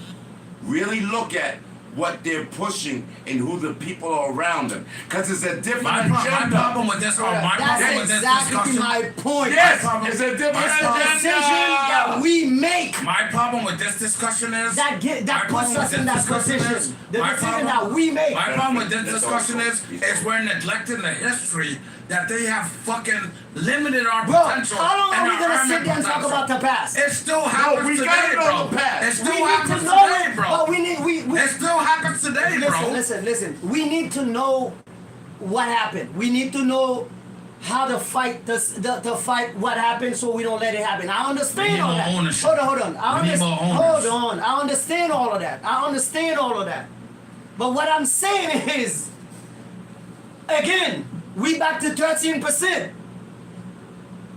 Really look at what they're pushing and who the people are around them. Because it's a different My agenda. problem with this, my problem That's with this exactly discussion. my point. Yes, it's a different It's the agenda. decision that we make My problem with this discussion is that my puts problem us with in this that discussion position. is- The my decision problem- that we make. My problem with this That's discussion all. is we're neglecting the history that they have fucking limited our Bro, potential. how long and are we our gonna earning sit there and talk potential. about the past? It still happens we today, gotta know bro. the past. It We still need to happens know today, it, bro. but we need It still happens today, bro. Listen. We need to know what happened. We need to know how to fight to fight what happened so we don't let it happen. I We understand need all more that. ownership. Hold on. We need more owners. Hold on. I understand all of that. But what I'm saying is, again, we back to 13%.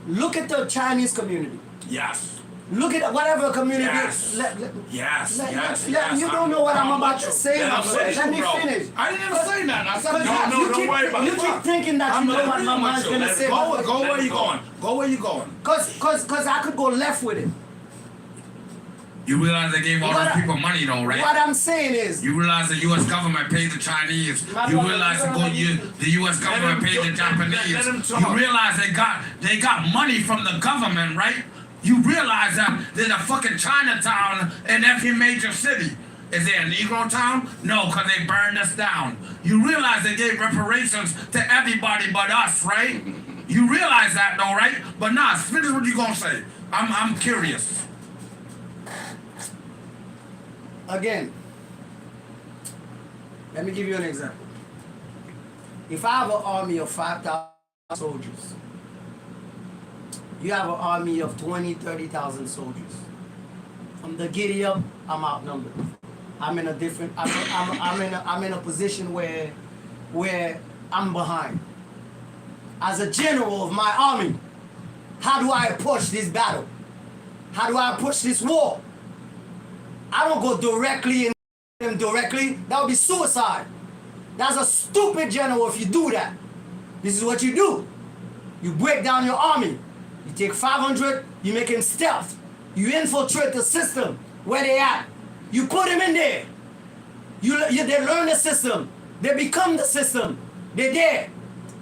Look at the Chinese community. Yes. Look at whatever community. Yes. Yes. You don't know what I'm about to say. Let my brother. Let me finish. I didn't even say nothing. I said You keep thinking that you know what my mind's gonna say. Go where you going. Go where you going. Cause I could go left with it. You realize they gave all What those I- people money though, right? What I'm saying is, You realize the U.S. government paid the Chinese. My You brother, realize you the U.S. government him paid the talk. Japanese. Let him You talk. realize they got money from the government, right? You realize that there's a fucking Chinatown in every major city. Is there a Negro town? No, because they burned us down. You realize they gave reparations to everybody but us, right? You realize that though, right? But nah, finish what you gonna say. I'm curious. again, let me give you an example. If I have an army of 5,000 soldiers, you have an army of 20, 30,000 soldiers. From the giddy up, I'm outnumbered. I'm in a different. I'm in a position where I'm behind. as a general of my army, how do I approach this battle? How do I approach this war? I don't go directly in them directly. That would be suicide. That's a stupid general if you do that. This is what you do. You break down your army. You take 500, you make them stealth. You infiltrate the system where they at. You put them in there. They learn the system. They become the system. They're there.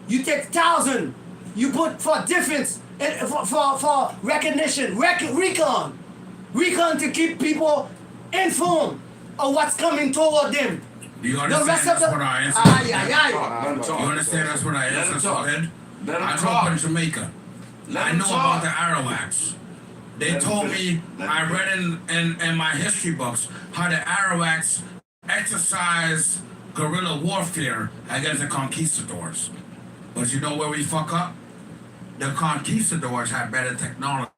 You take 1,000. You put for defense, for recognition, recon to keep people informed of what's coming toward them. Do you The understand rest of that's the what our ancestors did? Let him talk. You understand that's what our Let him ancestors talk. did? Let him I grew up talk. in Jamaica. Let I him know talk. about the Arawaks. They Let him told finish. me, Let him I read in my history books, how the Arawaks exercised guerrilla warfare against the conquistadors. But you know where we fuck up? The conquistadors had better technology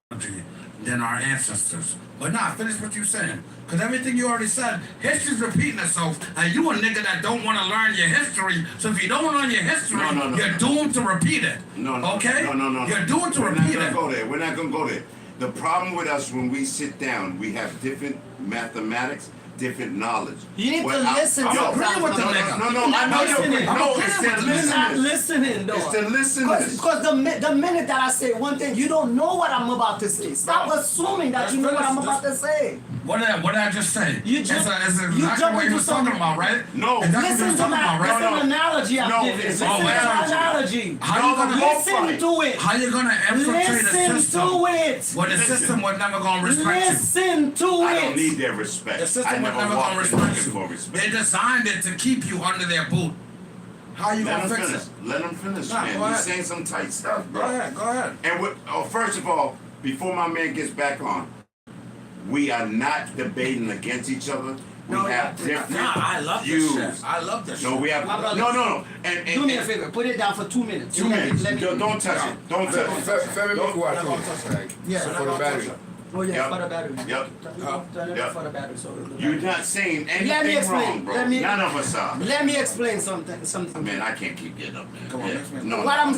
than our ancestors. But nah, finish what you saying. Because everything you already said, history's repeating itself, and you a nigga that don't want to learn your history. So if you don't want to learn your history, No. you're doomed to repeat it. No. Okay? No. You're doomed to We're repeat not it. gonna go there. We're not gonna go there. The problem with us when we sit down, we have different mathematics, different knowledge. You need to Well, listen I'm sometimes. agreeing with the nigga. No, You're not I know listening. you're no, it's I'm the agreeing with You're not listeners. listening, though. It's the listeners. Because the minute that I say one thing, you don't know what I'm about to say. Stop No. assuming that you know what I'm about to say. What did I just say? You jump- it's you exactly jump what you into was talking some- about, right? No. Exactly what you Listen was to talking about, my right? that's an analogy I'm No, giving. it's Listen all to my analogy. analogy. How you gonna Listen to it. How you gonna infiltrate a Listen system to it. when the Listen. system was never gonna respect you? Listen to I don't need it. their respect. The I system was never never walked gonna in respect looking for you. respect. They designed it to keep you under their boot. How you Let gonna him fix finish. it? Let him finish, Nah, man. go You're ahead. saying some tight stuff, Go bro. ahead, go ahead. And first of all, before my man gets back on, we are not debating against each other. We No, have yeah. different Nah, I love views. this shit. I love this No, shit. we have My brother. no. And Do me a favor. Put it down for 2 minutes. 2 minutes. Don't touch it. Don't touch it. Femi Don't- Mikuwa, Yeah. for the battery. Oh yeah, Yep. for the battery. Yep. Turn it Yep. for the battery. So You're not saying Let me anything explain. wrong, bro. Let me- None of us are. Let me explain something. Man, I can't keep getting up, man. Come on, Yeah. next man. No, What I'm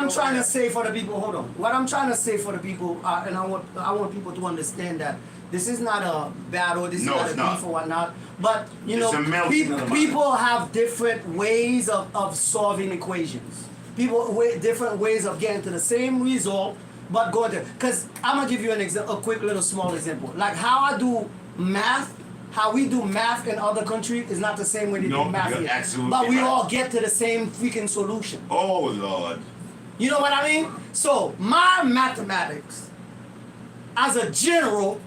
no. trying to say for the people. Hold on. What I'm trying to say for the people, and I want people to understand that this is not a battle. This No, is it's not a not. beef or whatnot. But you It's know, a melting of the mind. people have different ways of solving equations. Different ways of getting to the same result, but going to. Because I'm gonna give you a quick little small example. Like how I do math. How we do math in other countries is not the same way they No, do math you're here. absolutely But we right. all get to the same freaking solution. Oh Lord. You know what I mean? So my mathematics, as a general,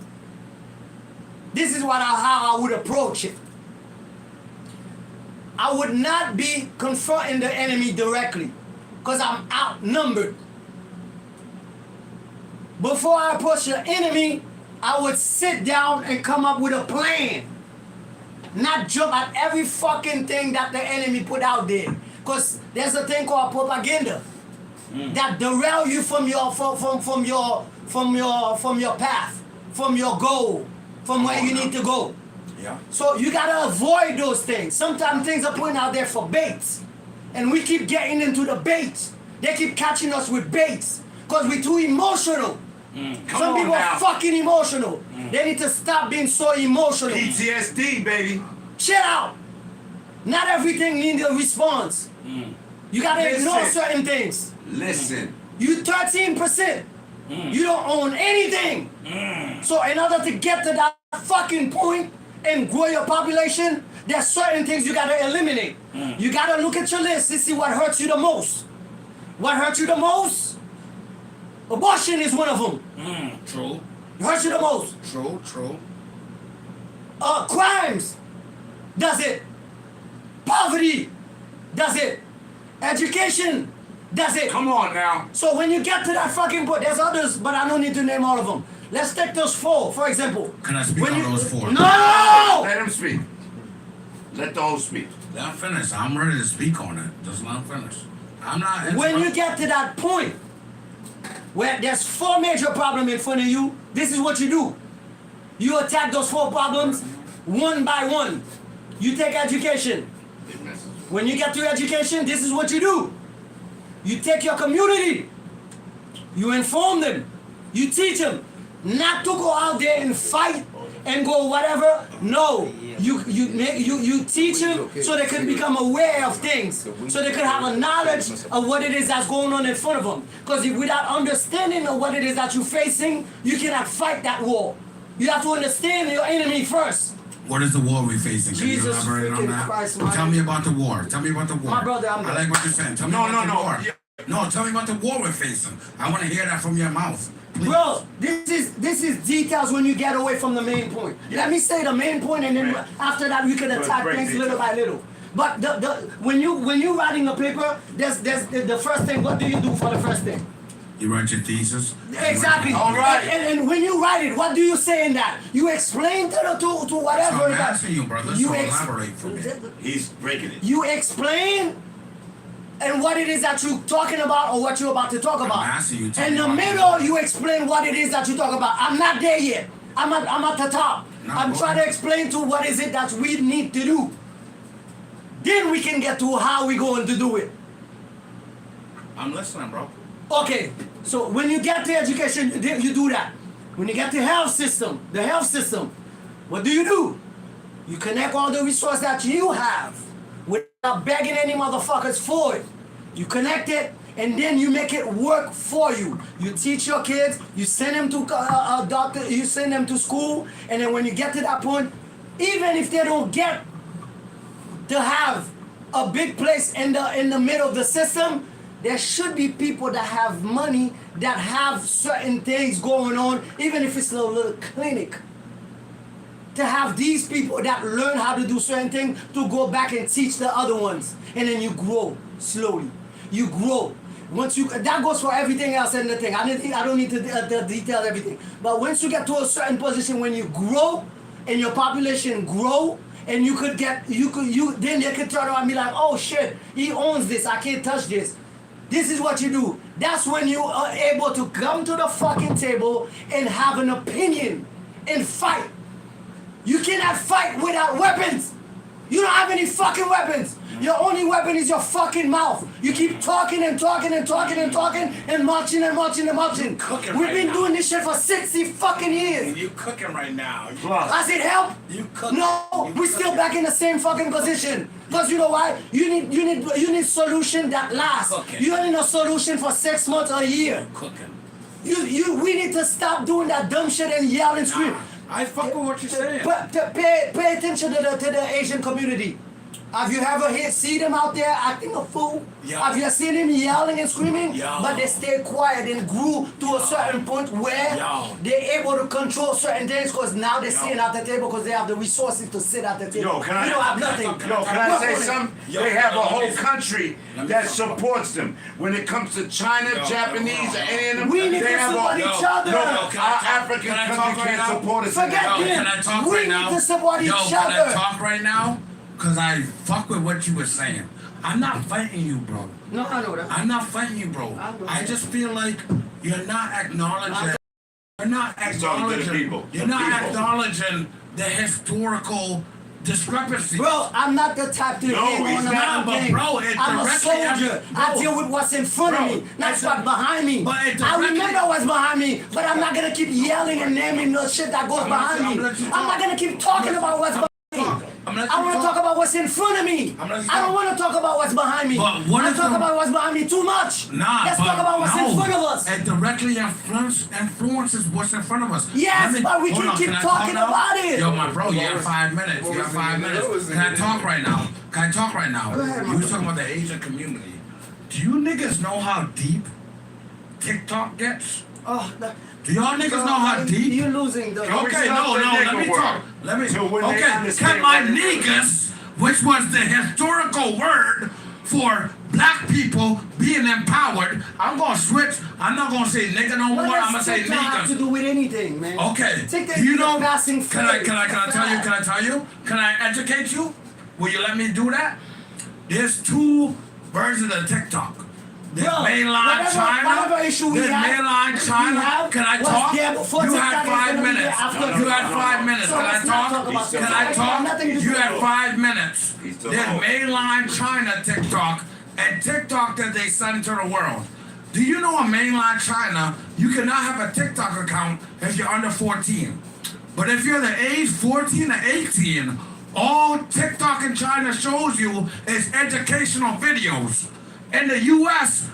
this is how I would approach it. I would not be confronting the enemy directly, because I'm outnumbered. Before I approach the enemy, I would sit down and come up with a plan. Not jump at every fucking thing that the enemy put out there. Because there's a thing called propaganda that derail you from your path, from your goal, from where you need to go. Yeah. So you gotta avoid those things. Sometimes things are put out there for baits, and we keep getting into the baits. They keep catching us with baits because we're too emotional. Come Some on people now. are fucking emotional. They need to stop being so emotional. PTSD, baby. Chill out. Not everything needs a response. You gotta ignore Listen. certain things. Listen. You 13%. You don't own anything. So in order to get to that fucking point and grow your population, there's certain things you gotta eliminate. You gotta look at your list to see what hurts you the most. What hurts you the most? Abortion is one of them. True. It hurts you the most. True. Crimes does it. Poverty does it. Education does it. Come on now. So when you get to that fucking point, there's others, but I don't need to name all of them. Let's take those 4, for example. Can I speak When on you- those 4? No! Let him speak. Let the host speak. Let him finish. I'm ready to speak on it. Just let him finish. I'm not. When you get to that point where there's 4 major problems in front of you, this is what you do. You attack those 4 problems one by one. You take education. When you get to education, this is what you do. You take your community. You inform them. You teach them not to go out there and fight and go whatever. No, you teach them so they can become aware of things, so they can have a knowledge of what it is that's going on in front of them. Because without understanding of what it is that you're facing, you cannot fight that war. You have to understand your enemy first. What is the war we're facing? Can Jesus you elaborate on freaking that? Christ, man. Tell me about the war. Tell me about the war. My brother, I'm I like what you're saying. Tell me about the war. Yeah. No, tell me about the war we're facing. I want to hear that from your mouth. Please. Bro, this is details when you get away from the main point. Let me say the main point, and then after that we can attack break things details. little by little. But when you writing a paper, there's the first thing. What do you do for the first thing? You write your thesis. Exactly. All right. And when you write it, what do you say in that? You explain to whatever. So I'm that- asking you, brother. you So ex- elaborate for me. He's breaking it. You explain and what it is that you're talking about or what you're about to talk about. asking you, tell In me the what middle, you- you explain what it is that you talk about. I'm not there yet. I'm at the top. No, I'm go trying to ahead. explain to what is it that we need to do. Then we can get to how we going to do it. I'm listening, bro. Okay, so when you get to education, you do that. When you get to the health system, what do? You connect all the resources that you have without begging any motherfuckers for it. You connect it, and then you make it work for you. You teach your kids, you send them to a doctor, you send them to school, and then when you get to that point, even if they don't get to have a big place in the middle of the system, there should be people that have money that have certain things going on, even if it's a little clinic. To have these people that learn how to do certain things to go back and teach the other ones, and then you grow slowly. You grow. Once you that goes for everything else in the thing. I don't need to detail everything. But once you get to a certain position, when you grow and your population grow, and then they could turn around and be like, oh shit, he owns this. I can't touch this. This is what you do. That's when you are able to come to the fucking table and have an opinion and fight. You cannot fight without weapons. You don't have any fucking weapons. Your only weapon is your fucking mouth. You keep talking and talking and talking and talking and marching and marching and marching. Cooking We've right been now. doing this shit for 60 fucking years. You cooking right now. Does it help? You cooking. No, we're still back in the same fucking position. Because you know why? You need solution that lasts. Cooking. You don't need a solution for 6 months or a year. Cooking. We need to stop doing that dumb shit and yell and scream. I fuck with what you're saying. But pay attention to the Asian community. Have you ever see them out there acting a fool? Yeah. Have you seen them yelling and screaming? Yeah. But they stay quiet and grew to a certain point where Yeah. they're able to control certain things because now they're sitting at the table because they have the resources to sit at the table. Yo, can I- We don't have nothing. Yo, can I say something? Yo, They have a let me- whole country let me that talk. supports them. When it comes to China, Yo, Japanese, hold on. any of them, We need they to have support a, each Yo, other. yo, our can I talk- African can I country talk right can't now? support us. Forget in that. them. Can I talk We right need now? to support Yo, each can I other. talk right now? Cause I fuck with what you were saying. I'm not fighting you, bro. No, I know that. I'm not fighting you, bro. I know I that. just feel like you're not acknowledging. You're not He's talking to the acknowledging. people. You're The not people. acknowledging the historical discrepancy. Bro, I'm not the type to No, hang he's on the not, but mountain. bro, it I'm a directly- soldier. I bro. deal with what's in front of Bro, me, not it's what's a- behind me. but it I directly- remember what's behind me, but I'm not gonna keep yelling and naming the shit that goes I'm gonna behind let me. you- I'm gonna let you I'm not talk. gonna keep talking about what's behind me. I'm gonna let I you want to talk. talk about what's in front of me. I'm gonna let you I don't talk. want to talk about what's behind me. But what I if talk the- about what's behind me too much. Nah, Let's but talk about what's no. in front of us. It directly influences what's in front of us. Yes, Let me- but we hold can on, keep I talking talk now? about it. Yo, my bro, you have 5 minutes. You have 5 minutes. Can I talk right now? Can I talk right now? Go ahead, You my was talking about the Asian community. Do you niggas know how deep TikTok gets? Oh, Do y'all niggas know how deep? You're losing the. Can we Okay, stop no, the let nigga me word? talk. Let me. Till when they Okay, understand can my what it is. niggas, which was the historical word for black people being empowered, I'm gonna switch. I'm not gonna say nigga no more. I'm gonna say TikTok have to niggas. do with anything, man. Okay. TikTok Do you is a know? passing Can I phase. tell you? Can I tell you? Can I educate you? Will you let me do that? There's two versions of TikTok. There's Bro, mainline China. whatever issue we There's have, mainline China. Can I was talk? there before You TikTok had is 5 gonna be there minutes. after You had TikTok. 5 minutes. So Can I let's not talk? about Can TikTok. I Nothing to talk? do You with had it. 5 minutes. He's still There's on. mainline China TikTok and TikTok that they send to the world. Do you know in mainland China, you cannot have a TikTok account if you're under 14. But if you're the age 14 to 18, all TikTok in China shows you is educational videos. In the US,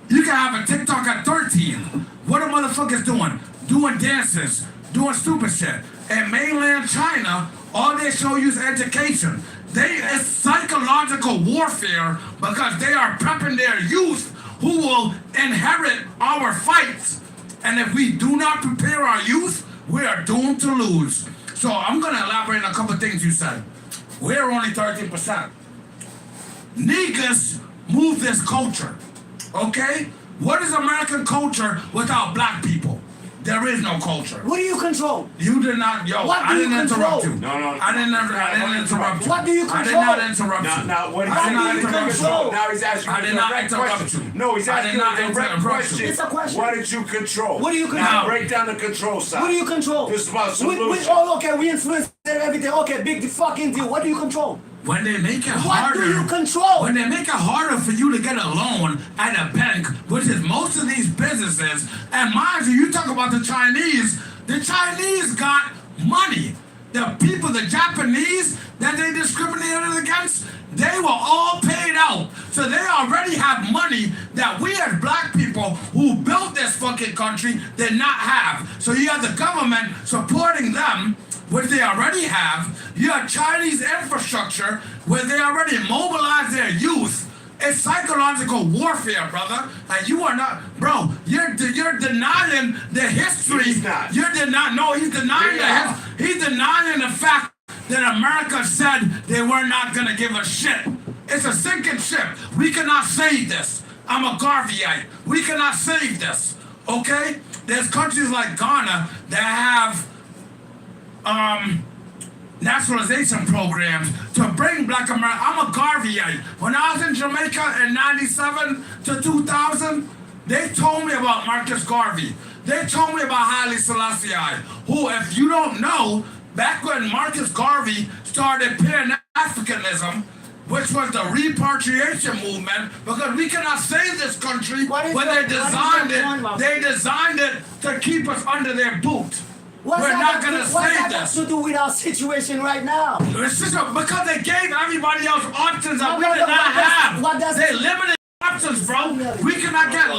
you can have a TikTok at 13. What are motherfuckers doing? Doing dances, doing stupid shit. In mainland China, all they show you is education. It's psychological warfare because they are prepping their youth who will inherit our fights. And if we do not prepare our youth, we are doomed to lose. So I'm gonna elaborate on a couple of things you said. We're only 13%. Niggas move this culture, okay? What is American culture without black people? There is no culture. What do you control? You did not, I didn't interrupt you. No. I didn't interrupt you. What do you control? I did not interrupt you. Now, what I did not do you interrupt control? you. Now he's asking I you did a not direct interrupt question. you. No, he's I asking did you not a direct interrupt question. you. It's a question. What did you control? What do you control? Now break down the control side. What do you control? This is about We, solution. okay, we influence everything. Okay, big fucking deal. What do you control? When they make it What harder, do you control? when they make it harder for you to get a loan at a bank, which is most of these businesses, and mind you, you talk about the Chinese got money. The people, the Japanese that they discriminated against, they were all paid out. So they already have money that we as black people who built this fucking country did not have. So you have the government supporting them, which they already have. You have Chinese infrastructure where they already mobilize their youth. It's psychological warfare, brother. And you are not, bro. You're denying the history. He's not. You're denying. No, he's denying He's denying the fact that America said they were not gonna give a shit. It's a sinking ship. We cannot save this. I'm a Garveyite. We cannot save this. Okay? There's countries like Ghana that have naturalization programs to bring black America. I'm a Garveyite. When I was in Jamaica in 97 to 2000, they told me about Marcus Garvey. They told me about Haile Selassie, who, if you don't know, back when Marcus Garvey started Pan-Africanism, which was the repatriation movement, because we cannot save this country when they designed it to keep us under their boot. We're not gonna save What this. has to do with our situation right now? It's just because they gave everybody else options that we No, did not have. what does- They limited options, bro. We cannot get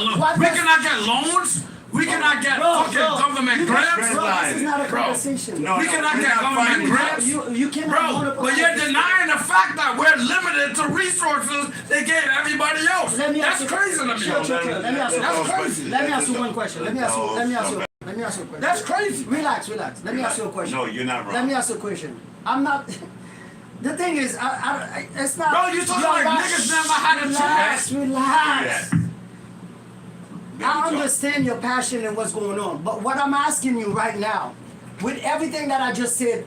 loans. We cannot get fucking government grants. Bro, this is not a Bro. conversation. No, We cannot we're get not government fighting grants. You cannot go Bro, to but you're denying the fact that we're limited to resources they gave everybody else. Let me That's ask you- crazy to me. Sure. Let me ask you. That's crazy. Let me ask you one question. Let me ask you a question. That's crazy. Relax. Let me ask you a question. No, you're not wrong. Let me ask you a question. I'm not. The thing is, it's not. Bro, you talking like niggas never had a chance. Relax. I understand your passion and what's going on, but what I'm asking you right now, with everything that I just said,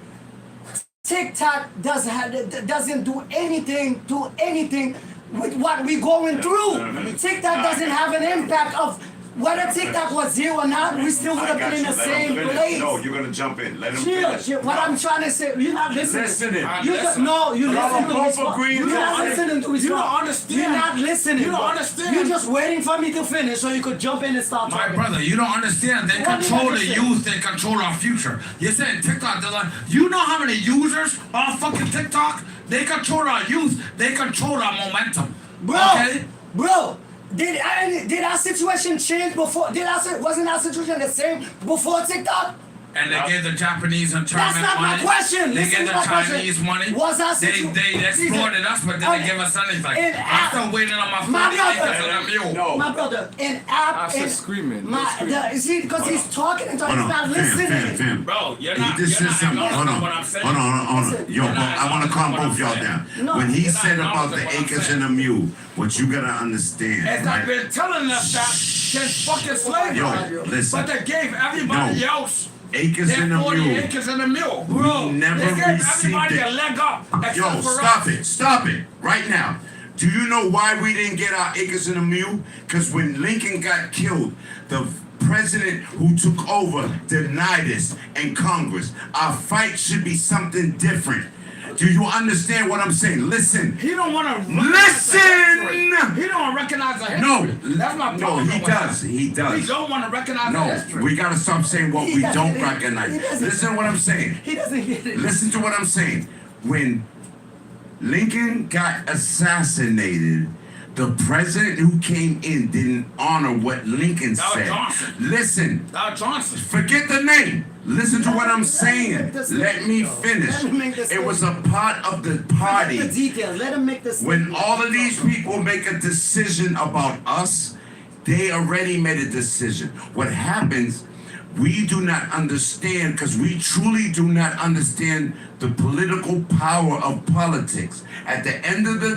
TikTok doesn't do anything with what we're going through. TikTok doesn't have an impact of whether TikTok was zero or not. We still would have been in the same place. No, you're gonna jump in. Let him Chill. finish. What I'm trying to say, you're not listening. Listening. You You're not listening to his You don't understand. You're not listening. You don't bro. understand. You're just waiting for me to finish so you could jump in and start My talking. brother, you don't understand. They What did control I the just say? youth. They control our future. You're saying TikTok. They're like, you know how many users on fucking TikTok? They control our youth. They control our momentum. Okay? Bro, did our situation change before? Wasn't our situation the same before TikTok? And they gave the Japanese internment That's not money. my question. They Listen gave to the my question. Chinese money. Was our They exploited us, but didn't give us anything. I'm still waiting on my My 40 brother. acres and a mule. No. My brother, That's screaming. See, because he's talking and talking, he's not listening. Fam. Bro, you're not. This you're is not something. Hold on. what I'm saying. Hold on. Yo, You're not I want to calm acknowledging both what I'm y'all down. No. When he You're not said about the acknowledging what I'm acres saying. and the mule, what you gotta understand, As I've right? been telling us that since fucking slavery. Yo, listen. But they gave everybody No. else Acres their and a 40 mule. acres and a mule. Bro, never they gave received everybody it. a leg up except Yo, for stop us. it. Stop it. Right now. Do you know why we didn't get our acres and a mule? Because when Lincoln got killed, the president who took over denied us in Congress. Our fight should be something different. Do you understand what I'm saying? Listen. He don't want to Listen! He don't recognize the history. No, That's my no, problem. he with does. him. He does. He don't want to recognize the No, history. we gotta stop saying what He we doesn't- don't he recognize. doesn't- Listen to what I'm saying. He doesn't get it. Listen to what I'm saying. When Lincoln got assassinated, the president who came in didn't honor what Lincoln Dow said. Johnson. Listen, Dow Johnson. forget the name. Listen to what I'm saying. Let me finish. Let him make the It was a part of the Forget party. the details. Let him make the When all of these people make a decision about us, they already made a decision. What happens, we do not understand because we truly do not understand the political power of politics. At the end of the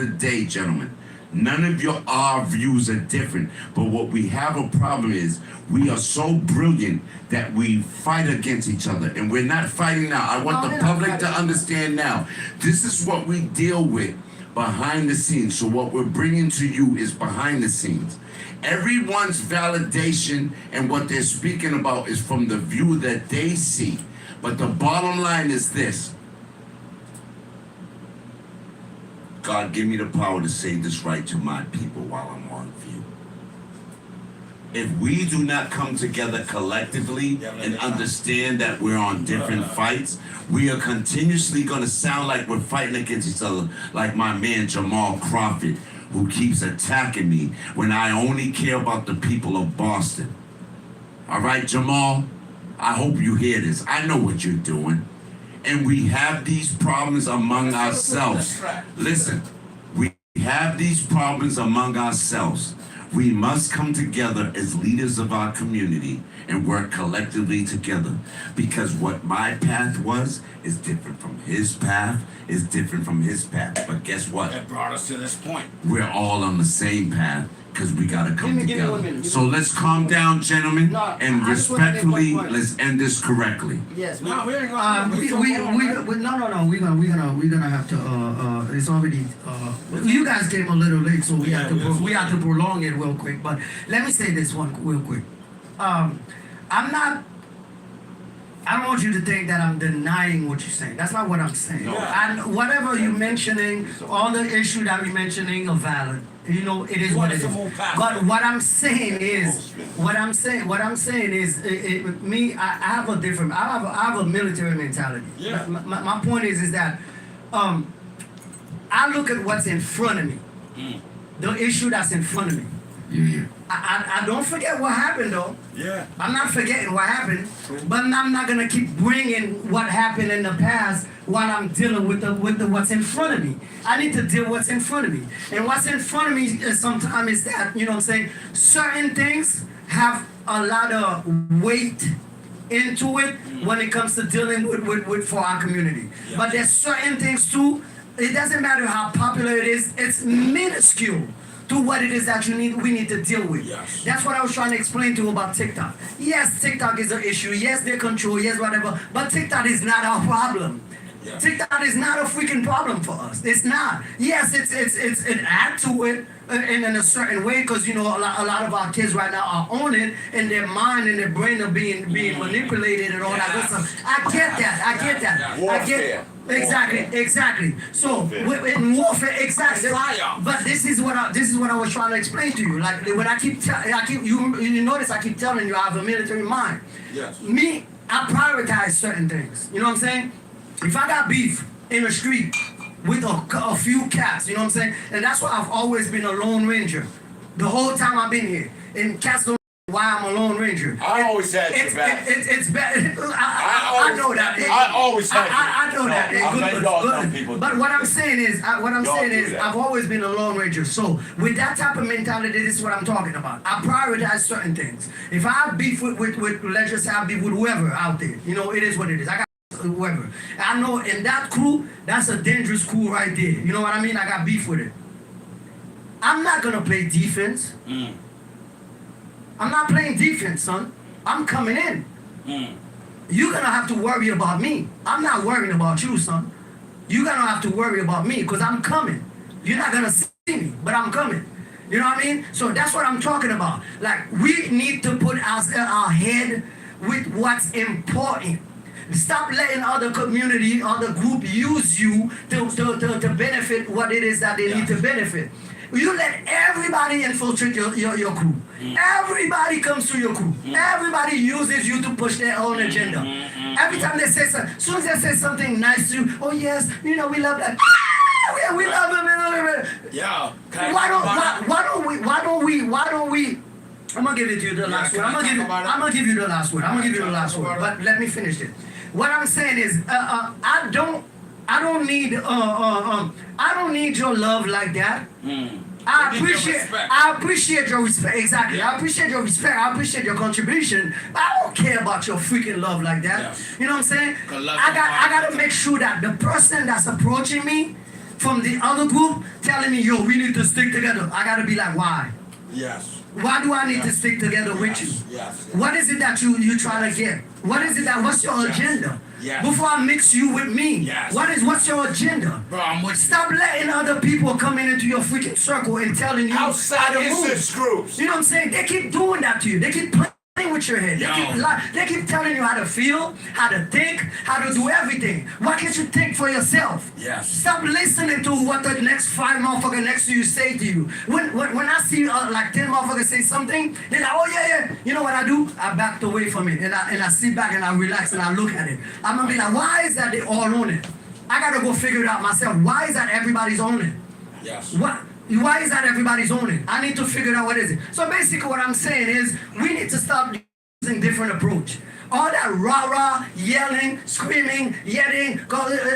day, gentlemen, none of our views are different. But what we have a problem is we are so brilliant that we fight against each other. And we're not fighting now. I want No, the we're not public to fighting. understand now. This is what we deal with behind the scenes. So what we're bringing to you is behind the scenes. Everyone's validation and what they're speaking about is from the view that they see. But the bottom line is this. God, give me the power to say this right to my people while I'm on view. If we do not come together collectively and understand that we're on different fights, we are continuously going to sound like we're fighting against each other, like my man Jamal Crawford, who keeps attacking me when I only care about the people of Boston. All right, Jamal, I hope you hear this. I know what you're doing. And we have these problems among ourselves. Listen, we have these problems among ourselves. We must come together as leaders of our community and work collectively together. Because what my path was is different from his path, is different from his path. But guess what? That brought us to this point. We're all on the same path because we got to come Give me 1 together. minute. So let's calm down, gentlemen, No, and I just wanna make one respectfully, point. let's end this correctly. Yes. No, we ain't gonna. No, we're gonna have to. It's already. You guys came a little late, so we had to. We had to prolong it real quick. But let me say this one real quick. I'm not. I don't want you to think that I'm denying what you're saying. That's not what I'm saying. No. And whatever you're mentioning, all the issues that you're mentioning are valid. You know, it is what it is. But what I'm saying is, me, I have a different, I have a military mentality. Yeah. My point is that, I look at what's in front of me, the issue that's in front of me. Yeah. I don't forget what happened though. Yeah. I'm not forgetting what happened, but I'm not gonna keep bringing what happened in the past while I'm dealing with the what's in front of me. I need to deal with what's in front of me, and what's in front of me is sometimes is that, you know what I'm saying, certain things have a lot of weight into it when it comes to dealing with for our community. Yeah. But there's certain things too. It doesn't matter how popular it is. It's minuscule to what it is that we need to deal with. Yes. That's what I was trying to explain to you about TikTok. Yes, TikTok is an issue. Yes, they control. Yes, whatever. But TikTok is not our problem. Yeah. TikTok is not a freaking problem for us. It's not. Yes, it's an add to it in a certain way, because you know a lot of our kids right now are on it, and their mind and their brain are being manipulated and all that good stuff. I get that. Warfare. Exactly. So in warfare, exactly. Fire. But this is what I was trying to explain to you. Like when I keep you notice I keep telling you I have a military mind. Yes. Me, I prioritize certain things. You know what I'm saying? If I got beef in the street with a few cats, you know what I'm saying? And that's why I've always been a Lone Ranger. The whole time I've been here. And cats don't know why I'm a Lone Ranger. I always had your It's back. It's better. I I know that. I always had I know that. I bet y'all know people But do. what I'm saying is, Y'all do that. I've always been a Lone Ranger. So with that type of mentality, this is what I'm talking about. I prioritize certain things. If I have beef with let's just say I have beef with whoever out there, you know, it is what it is. I got whoever. I know in that crew, that's a dangerous crew right there. You know what I mean? I got beef with it. I'm not gonna play defense. I'm not playing defense, son. I'm coming in. You're gonna have to worry about me. I'm not worrying about you, son. You're gonna have to worry about me because I'm coming. You're not gonna see me, but I'm coming. You know what I mean? So that's what I'm talking about. Like, we need to put our head with what's important. Stop letting other community, other group use you to benefit what it is that they need to benefit. You let everybody infiltrate your crew. Everybody comes to your crew. Everybody uses you to push their own agenda. Every time they say something, as soon as they say something nice to you, oh yes, we love that. We love them. Yo, Why don't we? I'm gonna give it to you the last word. I'm gonna give you the last word. But let me finish it. What I'm saying is, I don't need your love like that. I appreciate your respect. Exactly. I appreciate your respect. I appreciate your contribution. But I don't care about your freaking love like that. Yes. You know what I'm saying? I gotta make sure that the person that's approaching me from the other group telling me, yo, we need to stick together. I gotta be like, why? yes. Why do I need to stick together with you? Yes. What is it that you trying to get? What's your agenda? Yes. Before I mix you with me, Yes. what's your agenda? Bro, I'm with you. Stop letting other people come into your freaking circle and telling you Outside how to interest move. groups. You know what I'm saying? They keep doing that to you. They keep playing with your head. They keep telling you how to feel, how to think, how to do everything. Why can't you think for yourself? Yes. Stop listening to what the next 5 motherfuckers next to you say to you. When I see like 10 motherfuckers say something, they're like, oh yeah. You know what I do? I backed away from it and I sit back and I relax and I look at it. I'm gonna be like, why is that they all on it? I gotta go figure it out myself. Why is that everybody's on it? Yes. Why is that everybody's on it? I need to figure out what is it. So basically what I'm saying is we need to stop using different approach. All that rah-rah, yelling, screaming,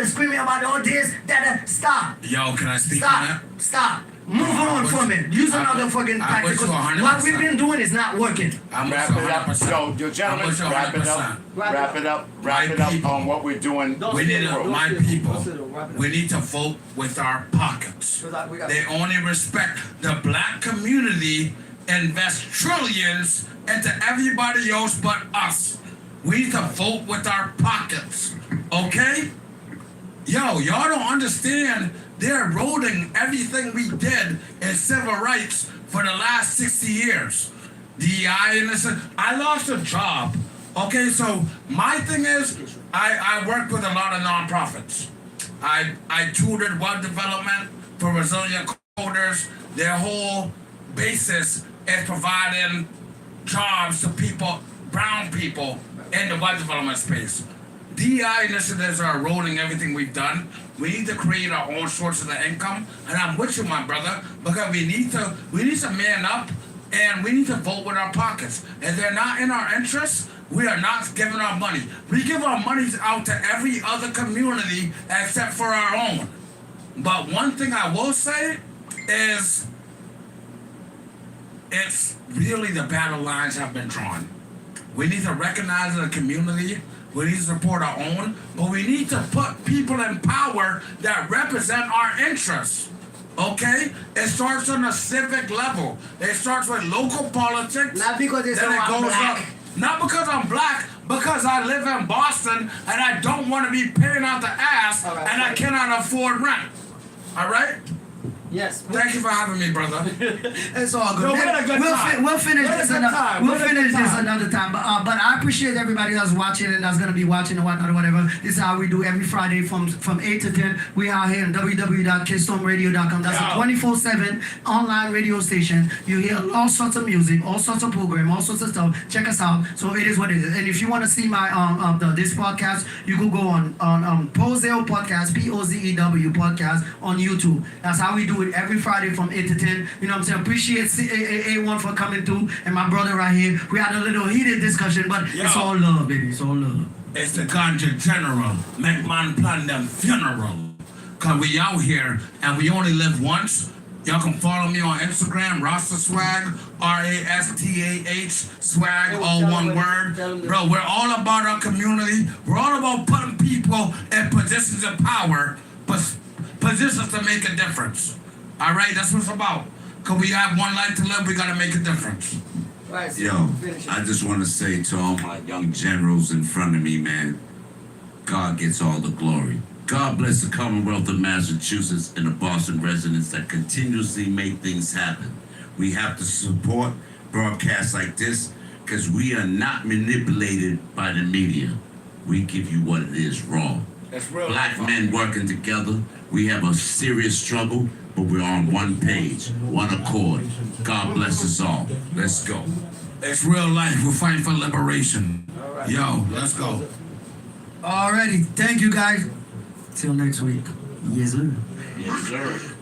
screaming about all this, that, stop. Yo, can I speak on that? Stop. Move on from it. Use another fucking tactic. What we've been doing is not working. I'm Wrap with it you up. 100%. Yo, gentlemen, I'm with you wrap it 100%. up. Wrap it up My people. on what we're doing. We need to, my people, wrap it up. we need to vote with our pockets. We got- They only respect the black community, invest trillions into everybody else but us. We need to vote with our pockets, okay? Yo, y'all don't understand. They're eroding everything we did in civil rights for the last 60 years. DEI and this. I lost a job. Okay, so my thing is, I work with a lot of nonprofits. I tutored web development for resilient coders. Their whole basis is providing jobs to people, brown people, in the web development space. DEI initiatives are eroding everything we've done. We need to create our own sources of income, and I'm with you, my brother, because we need to man up, and we need to vote with our pockets. If they're not in our interests, we are not giving our money. We give our monies out to every other community except for our own. But one thing I will say is, it's really the battle lines have been drawn. We need to recognize the community. We need to support our own, but we need to put people in power that represent our interests. Okay? It starts on a civic level. It starts with local politics. Not because it's then it I'm goes black. up. Not because I'm black, because I live in Boston and I don't want to be paying out the ass All right. and I cannot afford rent. All right? Yes. Thank you for having me, brother. It's all good. No, we had a good time. We'll finish We had a this good another. time. We'll We had a finish good this time. another time. But I appreciate everybody that's watching and that's gonna be watching and whatnot or whatever. This is how we do every Friday from 8 to 10. We are here on www.kidstormradio.com. That's a 24/7 online radio station. You hear all sorts of music, all sorts of program, all sorts of stuff. Check us out. So it is what it is. And if you want to see my this podcast, you can go on Pozew Podcast, POZEW Podcast on YouTube. That's how we do it every Friday from 8 to 10. You know what I'm saying? Appreciate CAA1 for coming through and my brother right here. We had a little heated discussion, but it's all love, baby. It's all love. It's the ganja general. Make man plan them funeral. Cause we out here and we only live once. Y'all can follow me on Instagram, Rasta Swag, RASTAH Swag, all one word. Bro, we're all about our community. We're all about putting people in positions of power, positions to make a difference. All right, that's what it's about. Cause we have one life to live, we gotta make a difference. Right, so Yo, finish it. I just want to say to all my young generals in front of me, man, God gets all the glory. God bless the Commonwealth of Massachusetts and the Boston residents that continuously make things happen. We have to support broadcasts like this because we are not manipulated by the media. We give you what it is raw. It's real. Black men working together. We have a serious struggle, but we're on one page, one accord. God bless us all. Let's go. It's real life. We're fighting for liberation. Yo, let's go. Alrighty, thank you guys. Till next week. Yes, sir. Yes, sir.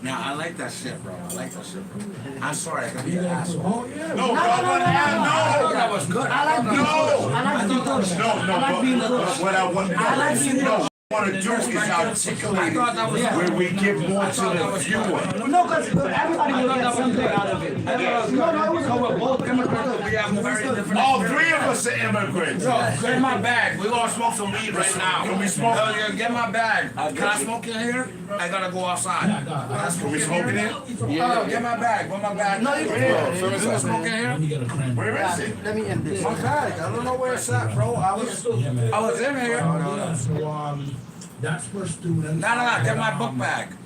Now, I like that shit, bro. I like that shit, bro. I'm sorry, I can be an asshole. No, brother, That was good. I like being pushed. I like being pushed. no, I like being pushed. what I want, I like being no, pushed. what I want to do is articulate thought that was- where we give more to the viewer. No, because everybody will get something out of it. No, it was So we're both immigrants. We have very different. All three of us are immigrants. Yo, get my bag. We're gonna smoke some weed right now. Can we smoke? Yeah, get my bag. Can I smoke in here? I gotta go outside. Can we smoke in here? Yeah. Get my bag. Where my bag? No, you can You gonna smoke in here? Where is it? Let me end this. My bag. I don't know where it's at, bro. I was in here. So, that's for students. No. Get my book bag.